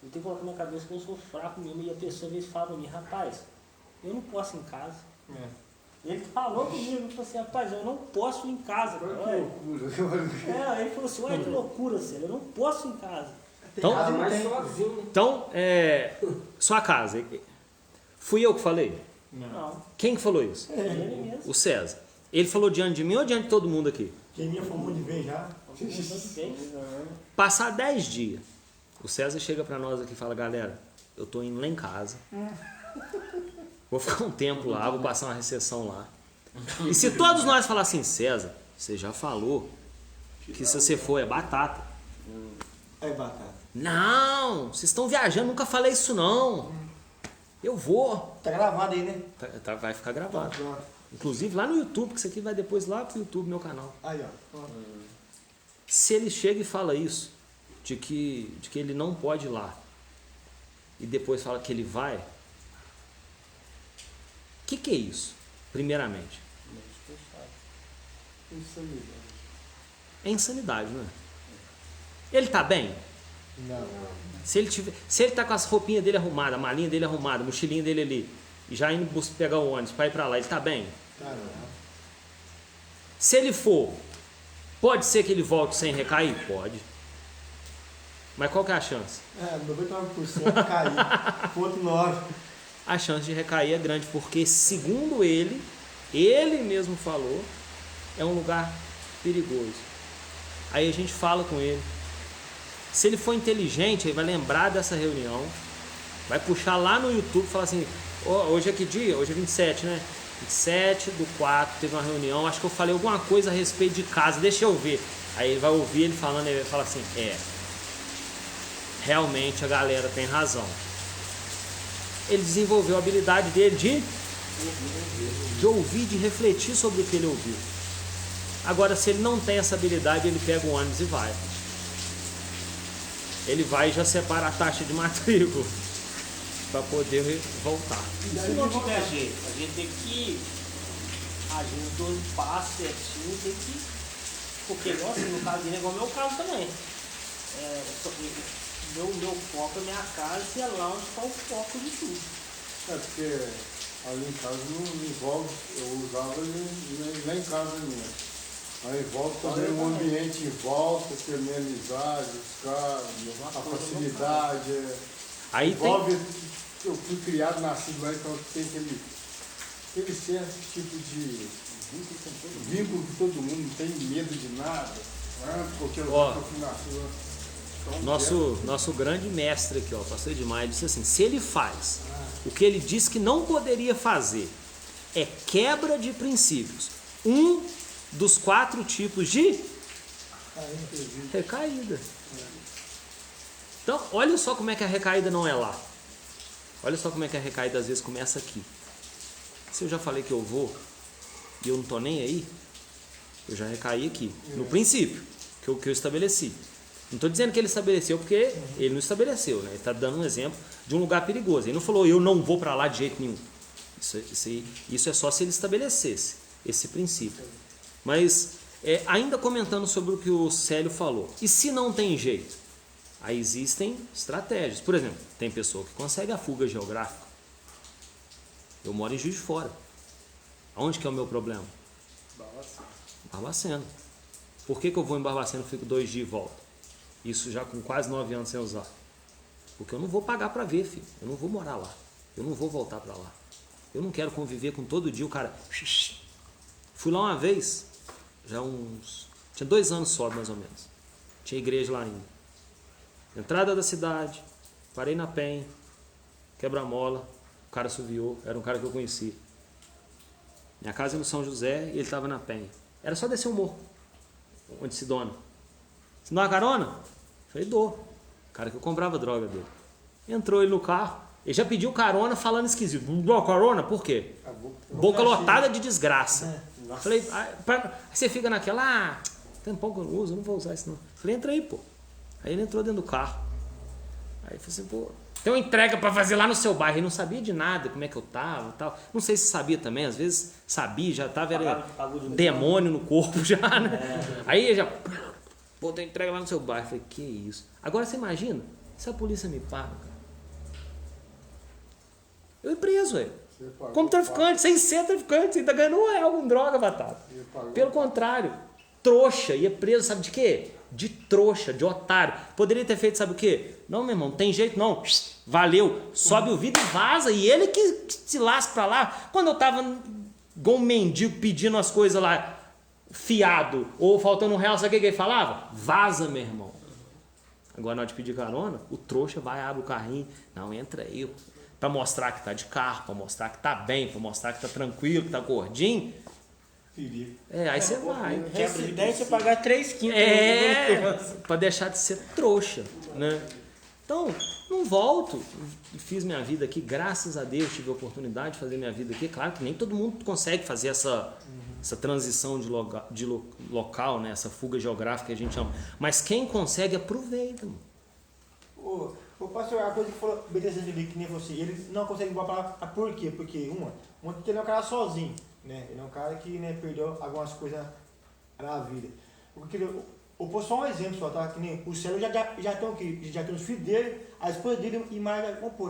Eu tenho que colocar na minha cabeça que eu sou fraco mesmo, e a pessoa às vezes fala pra mim, rapaz, eu não posso ir em casa. Ele falou comigo, ele falou assim, rapaz, eu não posso ir em casa. Olha Cara. que loucura. Ele falou assim, olha que loucura, Célio, eu não posso ir em casa. Então, Casa mais sozinho, né? então sua casa. Fui eu que falei? Não, Quem que falou isso? ele mesmo. O César. Ele falou diante de mim ou diante de todo mundo aqui? Queria fumar de vez já. Passar 10 dias. O César chega pra nós aqui e fala, galera, eu tô indo lá em casa. Vou ficar um tempo lá, vou passar uma recessão lá. E se todos nós falar assim, César, você já falou que se você for é batata. É batata. Não, vocês estão viajando, nunca falei isso não. Eu vou. Tá gravado aí, né? Vai ficar gravado. Pronto. Inclusive lá no YouTube, que isso aqui vai depois lá pro YouTube, meu canal. Aí, ó. Pronto. Se ele chega e fala isso, de que ele não pode ir lá, e depois fala que ele vai, o que é isso, primeiramente? Insanidade. É insanidade, não é? Ele tá bem? Não. Se ele tá com as roupinhas dele arrumadas, a malinha dele arrumada, a mochilinha dele ali, e já indo pegar o ônibus para ir para lá, ele tá bem? Tá não. Se ele for, pode ser que ele volte sem recair? Pode. Mas qual que é a chance? 99% cair. Ponto 9. A chance de recair é grande, porque segundo ele mesmo falou, é um lugar perigoso. Aí a gente fala com ele. Se ele for inteligente, ele vai lembrar dessa reunião, vai puxar lá no YouTube e falar assim, hoje é que dia? Hoje é 27, né? 27/4, teve uma reunião, acho que eu falei alguma coisa a respeito de casa, deixa eu ver. Aí ele vai ouvir ele falando, ele vai falar assim, realmente a galera tem razão. Ele desenvolveu a habilidade dele de ouvir, de refletir sobre o que ele ouviu. Agora, se ele não tem essa habilidade, ele pega o ônibus e vai. Ele vai e já separa a taxa de matrícula para poder voltar. Se não tiver jeito, a gente tem que agir nos 12 passos certinho, tem que. Porque, nossa, no caso dele é igual ao meu caso também. Meu foco é minha casa e é lá onde está o foco de tudo. É porque ali em casa não envolve, eu usava ele lá em casa mesmo. Aí volta também o ambiente em volta, ter minha amizade, os caras, a facilidade. Aí envolve, eu fui criado, nascido lá, então tem aquele certo tipo de vínculo com todo mundo, não tem medo de nada. Porque eu fui nascido. Nosso grande mestre aqui, pastor Edmar, disse assim, se ele faz o que ele disse que não poderia fazer, é quebra de princípios. Um dos 4 tipos de recaída. Então, olha só como é que a recaída não é lá. Olha só como é que a recaída às vezes começa aqui. Se eu já falei que eu vou e eu não tô nem aí, eu já recaí aqui, no princípio, que eu estabeleci. Não estou dizendo que ele estabeleceu porque ele não estabeleceu, né? Ele está dando um exemplo de um lugar perigoso. Ele não falou, eu não vou para lá de jeito nenhum. Isso é só se ele estabelecesse esse princípio. Mas, ainda comentando sobre o que o Célio falou, e se não tem jeito? Aí existem estratégias. Por exemplo, tem pessoa que consegue a fuga geográfica. Eu moro em Juiz de Fora. Aonde que é o meu problema? Barbacena. Por que eu vou em Barbacena e fico 2 dias e volto? Isso já com quase 9 anos sem usar. Porque eu não vou pagar para ver, filho. Eu não vou morar lá. Eu não vou voltar para lá. Eu não quero conviver com todo dia o cara... Fui lá uma vez, tinha 2 anos só, mais ou menos. Tinha igreja lá ainda. Entrada da cidade, parei na Penha, quebra-mola, o cara assoviou, era um cara que eu conhecia. Minha casa é no São José e ele estava na Penha. Era só descer o morro, onde se dona. Você dá uma carona? Falei, dou. O cara que eu comprava droga dele. Entrou ele no carro, ele já pediu carona falando esquisito. Não dou carona? Por quê? Boca lotada de desgraça. Falei, aí você fica naquela, tem um pouco que eu não uso, eu não vou usar isso não. Falei, entra aí, pô. Aí ele entrou dentro do carro. Aí eu falei assim, pô, tem uma entrega pra fazer lá no seu bairro. Ele não sabia de nada, como é que eu tava e tal. Não sei se sabia também, às vezes sabia, já tava, era demônio no corpo já, né? Aí ele já, pô, tem entrega lá no seu bairro. Eu falei, que isso? Agora você imagina, se a polícia me paga, cara. Eu ia preso, velho. Como traficante, sem ser traficante, você ainda ganhou R$1 com droga, Batata. Pelo contrário, trouxa, ia preso, sabe de quê? De trouxa, de otário. Poderia ter feito, sabe o quê? Não, meu irmão, não tem jeito não. Valeu, sobe o vidro e vaza. E ele que se lasca pra lá. Quando eu tava igual um mendigo pedindo as coisas lá, fiado, ou faltando R$1, sabe o que ele falava? Vaza, meu irmão. Agora, na hora de pedir carona, o trouxa vai, abre o carrinho. Não, entra aí. Pra mostrar que tá de carro, pra mostrar que tá bem, pra mostrar que tá tranquilo, que tá gordinho. Aí você vai. Residente é pagar 3 quilos. Pra deixar de ser trouxa, né? Então, não volto. Fiz minha vida aqui, graças a Deus, tive a oportunidade de fazer minha vida aqui. Claro que nem todo mundo consegue fazer essa transição de local, né? Essa fuga geográfica que a gente chama. Mas quem consegue, aproveita, mano. O pastor, a coisa que falou, BTC ali, que nem você, ele não consegue igualar por quê? Porque, ele é um cara sozinho, né? Ele é um cara que, né, perdeu algumas coisas na vida. Eu vou só um exemplo só, tá? Que nem o Célio já tem os filhos dele, a esposa dele e mais,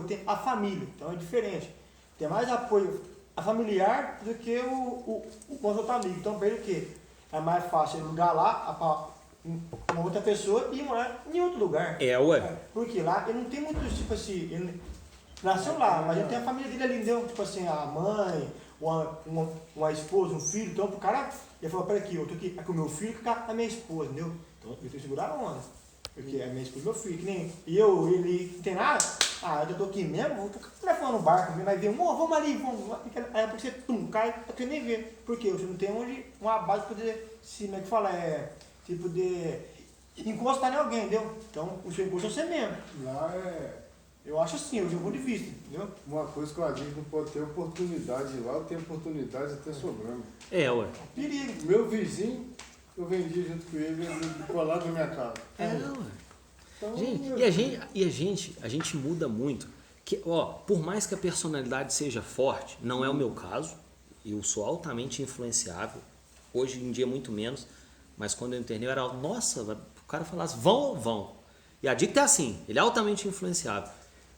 tem a família, então é diferente. Tem mais apoio a familiar do que o nosso outro amigo. Então, para ele o quê? É mais fácil ele lugar lá, uma outra pessoa e morar em outro lugar. Porque lá ele não tem muito, tipo assim, ele nasceu lá, mas ele tem a família dele ali, entendeu? Tipo assim, a mãe, uma esposa, um filho. Então, pro cara, ele falou, peraí aqui, eu tô aqui com o meu filho e com a minha esposa, entendeu? Então, eu tenho que segurar a onda. Porque é minha esposa e meu filho, que nem ele não tem nada. Eu tô aqui mesmo, vou telefone no barco, vai ver, vamos ali, vamos. Aí porque você cai, eu nem ver. Por quê? Você não tem uma base pra poder, como é que fala, tipo de encostar em alguém, entendeu? Então, o seu encosto é você mesmo. Lá eu acho assim, eu tenho um ponto de vista, entendeu? Uma coisa que eu digo, não pode ter oportunidade lá, eu tenho oportunidade até sobrando. Perigo. Meu vizinho, eu vendi junto com ele, colado na minha casa. Então, gente, a gente muda muito. Por mais que a personalidade seja forte, não é o meu caso, eu sou altamente influenciável, hoje em dia muito menos, mas quando eu internei eu era, nossa, o cara falasse, vão. E a dica é assim, ele é altamente influenciável.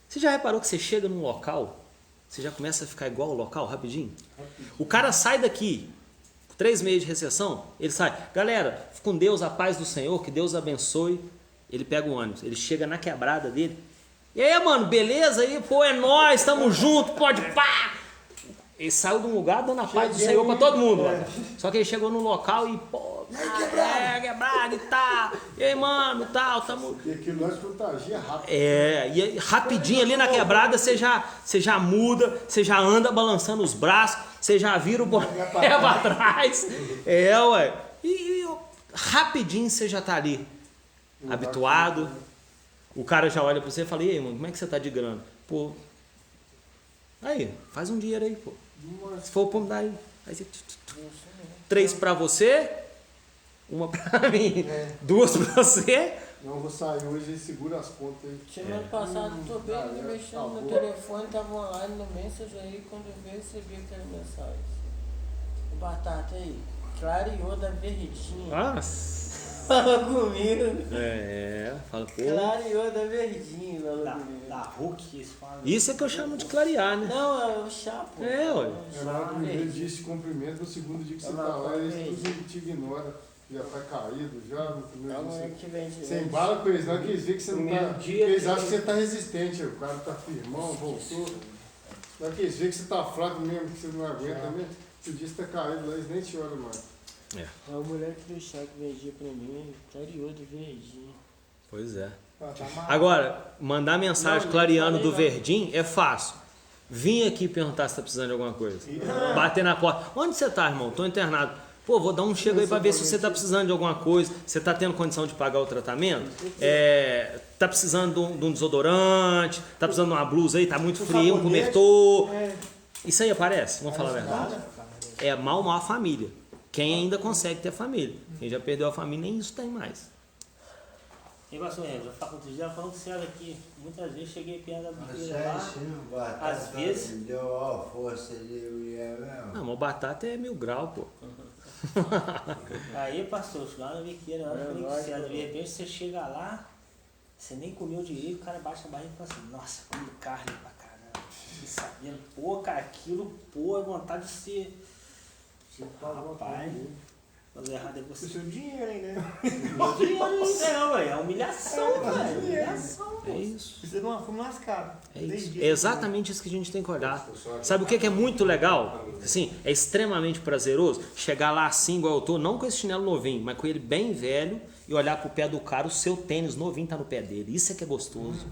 Você já reparou que você chega num local, você já começa a ficar igual ao local, rapidinho? O cara sai daqui, 3 meses de recessão, ele sai, galera, com Deus, a paz do Senhor, que Deus abençoe. Ele pega o ônibus, ele chega na quebrada dele. E aí, mano, beleza? Aí, pô, é nóis, tamo junto, pode pá! Ele saiu de um lugar dando a paz do Senhor pra todo mundo. Só que ele chegou no local e, pô, quebrado e tal. E aí, mano, tal, tamo... E aquilo nós contagia rápido. E rapidinho ali na quebrada você já muda, você já anda balançando os braços, você já vira o boné pra trás. E rapidinho você já tá ali. Habituado, o cara já olha pra você e fala, e aí, mano, como é que você tá de grana? Pô, aí, faz um dinheiro aí, pô. Se for, pô, dá aí. Aí você, 3 pra você, 1 pra mim, 2 pra você. Não, vou sair hoje e segura as contas aí. Semana passada, tô bem mexendo no telefone, tava online no Messenger aí, quando eu recebi aquela mensagem. O Batata aí, clareou da verdinha. Nossa. Fala comigo. Fala, pô. Clareou da verdinha, da Hulk, eles falam. Isso é que eu chamo de clarear, né? Não, é o chá, pô. No primeiro dia de cumprimento, no segundo dia que você tá lá, eles te ignoram. Já tá caído, já no primeiro dia. Você embala com eles, não que eles veem que você não tá. Eles acham que você tá resistente, o cara tá firmão, voltou. Não que eles veem que você tá fraco mesmo, que você não aguenta mesmo. Se o dia você tá caído lá, eles nem te olham mais. A mulher que do chá que vendia pra mim, clareou de verdinho. Pois é. Agora, mandar mensagem clareando do verdinho é fácil. Vim aqui perguntar se tá precisando de alguma coisa. Bater na porta. Onde você tá, irmão? Tô internado. Pô, vou dar um chego aí pra ver se você tá precisando de alguma coisa. Você tá tendo condição de pagar o tratamento? Tá precisando de um desodorante? Tá precisando de uma blusa aí? Tá muito frio, um cobertor? Isso aí aparece, vamos falar a verdade. É mal a família. Quem ainda consegue ter família. Quem já perdeu a família, nem isso tem mais. E pastor Renzo, outro dia falando com o senhor aqui, muitas vezes cheguei perto da biqueira lá, às vezes... Deu a força de mulher mesmo. Não, mas batata é 1000 graus, pô. Aí, pastor, lá na biqueira, eu falei com o senhor, de repente você chega lá, você nem comeu direito, o cara baixa a barriga e fala assim, nossa, comi carne pra caramba. E sabendo, pô, cara, aquilo, pô, é vontade de ser. Rapaz, fazer errado é você. O seu dinheiro, hein, né? Meu dinheiro não, velho. É humilhação, velho. Humilhação. É isso. Precisa de uma fome lascada. É isso. É exatamente isso que a gente tem que olhar. Sabe o que é muito legal? Assim, é extremamente prazeroso chegar lá assim, igual eu tô, não com esse chinelo novinho, mas com ele bem velho e olhar pro pé do cara, o seu tênis novinho tá no pé dele. Isso é que é gostoso.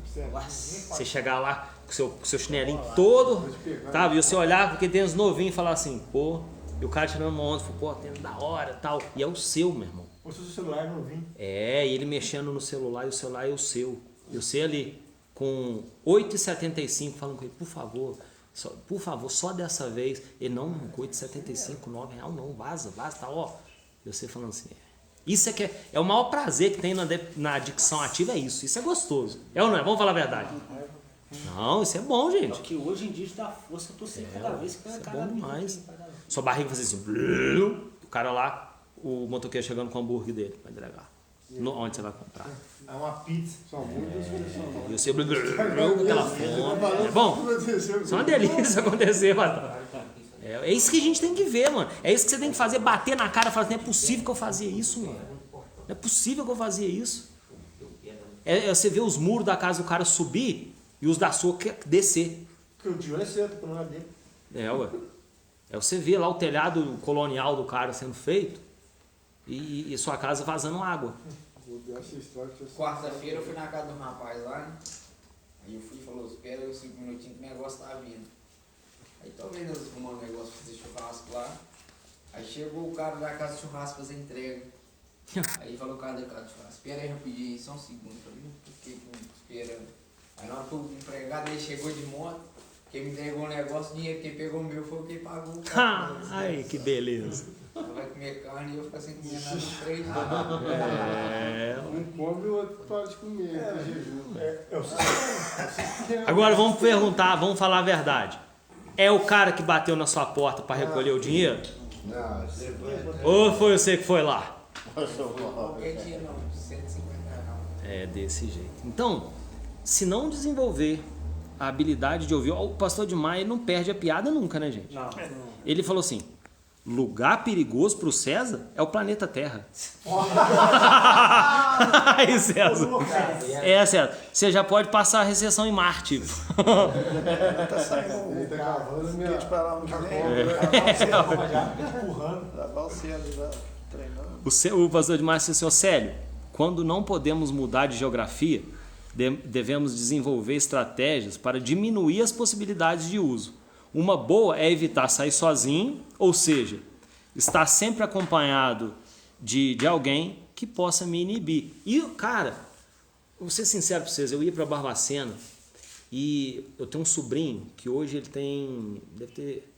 Você chegar lá com o seu chinelinho todo, tá? E você olhar com aquele tênis novinho e falar assim, pô, e o cara tirando uma onda, pô, tênis da hora e tal. E é o seu, meu irmão. Ou se o celular é novinho. É, e ele mexendo no celular e o celular é o seu. E você ali, com 8,75, falando com ele, por favor, só dessa vez. Ele, não, com 8,75, R$9 não, vaza, tá, ó. E você falando assim, isso é que é o maior prazer que tem na adicção ativa, é isso. Isso é gostoso. É ou não é? Vamos falar a verdade. Não, isso é bom, gente. Porque hoje em dia te dá força, tu sei cada vez que isso é bom demais. Sua barriga faz assim, o cara lá, o motoqueiro chegando com o hambúrguer dele, vai entregar. Onde você vai comprar? É uma pizza, só muito E você com aquela fome. É bom? Isso é uma delícia acontecer, Batata. É isso que a gente tem que ver, mano. É isso que você tem que fazer, bater na cara e falar, não é possível que eu fazia isso, mano. Não é possível que eu fazia isso. É você ver os muros da casa do cara subir e os da sua descer. Porque o tio é certo, não é dele. Ué. É você ver lá o telhado colonial do cara sendo feito e sua casa vazando água. Quarta-feira eu fui na casa do rapaz lá, né? Aí eu fui e falou, espera aí 5 minutinhos que o negócio tá vindo. Aí talvez eles arrumam um negócio pra fazer churrasco lá. Aí chegou o cara da casa de churrasco fazer entrega. Aí falou o cara da casa de churrasco, espera aí rapidinho, só um segundo. Eu falei, fiquei esperando. Aí na hora que o empregado aí chegou de moto, quem me entregou um negócio, o dinheiro quem pegou o meu foi quem pagou o cara. Ai, que beleza. Ela vai comer carne e eu ficar sem comer nada uns 3 dias. Um come e o outro pode comer. Agora vamos perguntar, vamos falar a verdade. É o cara que bateu na sua porta para recolher o dinheiro? Não, você foi. Ou foi você que foi lá? Qualquer dia não, 150 reais. É desse jeito. Então, se não desenvolver a habilidade de ouvir, o pastor de Maia não perde a piada nunca, né, gente? Não. Ele falou assim, lugar perigoso para o César é o planeta Terra. Aí, César. César. Você já pode passar a recessão em Marte. Tá saindo um foguete pra lá, um empurrando. Lavar o Célio já treinando. O pastor de Maia disse assim, Célio, quando não podemos mudar de geografia, devemos desenvolver estratégias para diminuir as possibilidades de uso. Uma boa é evitar sair sozinho, ou seja, estar sempre acompanhado de alguém que possa me inibir. E, cara, vou ser sincero para vocês, eu ia para Barbacena e eu tenho um sobrinho que hoje ele tem, deve ter,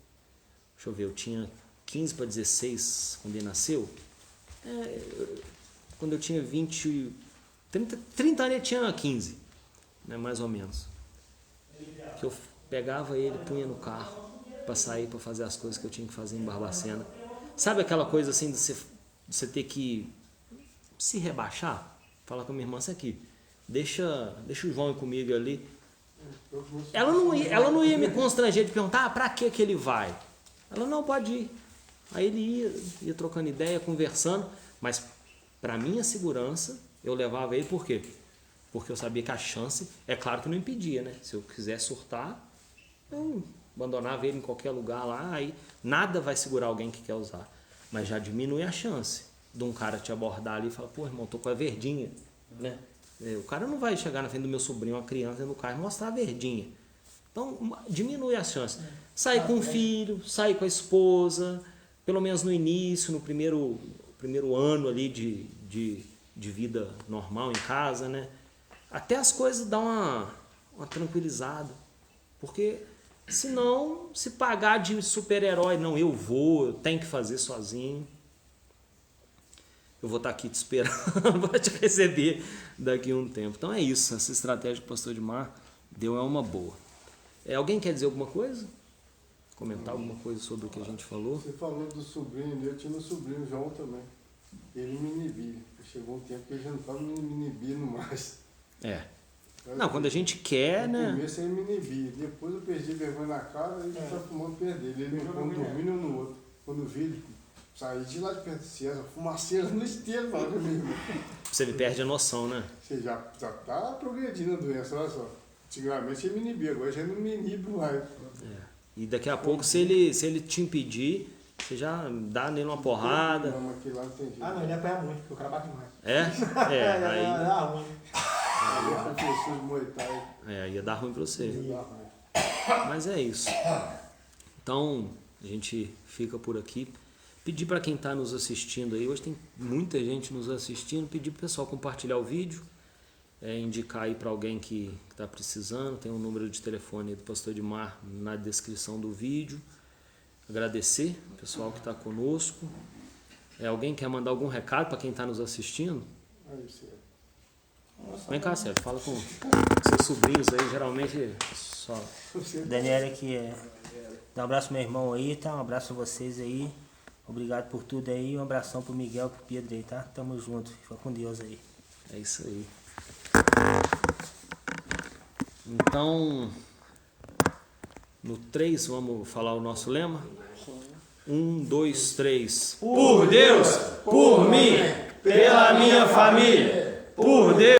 deixa eu ver, eu tinha 15 para 16 quando ele nasceu. Quando eu tinha 30 anos ele tinha 15, né, mais ou menos. Que eu pegava ele, punha no carro para sair, para fazer as coisas que eu tinha que fazer em Barbacena. Sabe aquela coisa assim de você ter que se rebaixar? Falar com a minha irmã, isso aqui, deixa o João ir comigo ali. Ela não ia me constranger de perguntar, para que ele vai? Ela, não, pode ir. Aí ele ia trocando ideia, conversando, mas para minha segurança, eu levava ele por quê? Porque eu sabia que a chance, é claro que não impedia, né? Se eu quiser surtar, eu abandonava ele em qualquer lugar lá, aí nada vai segurar alguém que quer usar. Mas já diminui a chance de um cara te abordar ali e falar, pô, irmão, tô com a verdinha, né? O cara não vai chegar na frente do meu sobrinho, uma criança dentro do carro e mostrar a verdinha. Então, diminui a chance. Sair com o filho, sair com a esposa, pelo menos no início, no primeiro ano ali de vida normal em casa, né? Até as coisas dão uma tranquilizada. Porque senão, se pagar de super-herói, não, eu tenho que fazer sozinho. Eu vou estar aqui te esperando, vou te receber daqui a um tempo. Então é isso, essa estratégia que o pastor Edmar deu é uma boa. Alguém quer dizer alguma coisa? Comentar alguma coisa sobre o que a gente falou? Você falou do sobrinho dele, eu tinha meu sobrinho João também. Ele me inibia. Chegou um tempo que ele já não estava me inibindo mais. Não, quando a gente quer, No né? começo ele me inibia, depois eu perdi vergonha na cara e já fumando perder. Ele não ficou dormindo um no outro. Quando vi ele sair de lá de perto de César, fumaceira no esteiro, fala comigo. Você me perde a noção, né? Você já tá progredindo a doença, olha só. Antigamente ele me inibia, agora já não me inibe mais. E daqui a pouco, se ele te impedir, você já dá nele uma porrada. Não, aqui lá não tem jeito. Ah, não, ele apanha muito, porque o cara bate mais. Aí Dá ruim. Aí é professor de Muay Thai. ia dar ruim pra você. Dá ruim. Mas é isso. Então, a gente fica por aqui. Pedir para quem está nos assistindo aí, hoje tem muita gente nos assistindo, pedir para o pessoal compartilhar o vídeo, indicar aí para alguém que está precisando, tem um número de telefone do Pastor Edmar na descrição do vídeo. Agradecer o pessoal que está conosco. Alguém quer mandar algum recado para quem está nos assistindo? Aí, Sérgio. Vem cá, Sérgio, fala com seus sobrinhos aí, geralmente só... Daniela aqui dá um abraço pro meu irmão aí, tá? Um abraço pra vocês aí. Obrigado por tudo aí. Um abração pro Miguel e pro Pedro aí, tá? Tamo junto. Fica com Deus aí. É isso aí. Então, no 3, vamos falar o nosso lema? 1, 2, 3. Por Deus, por mim, pela minha família, por Deus.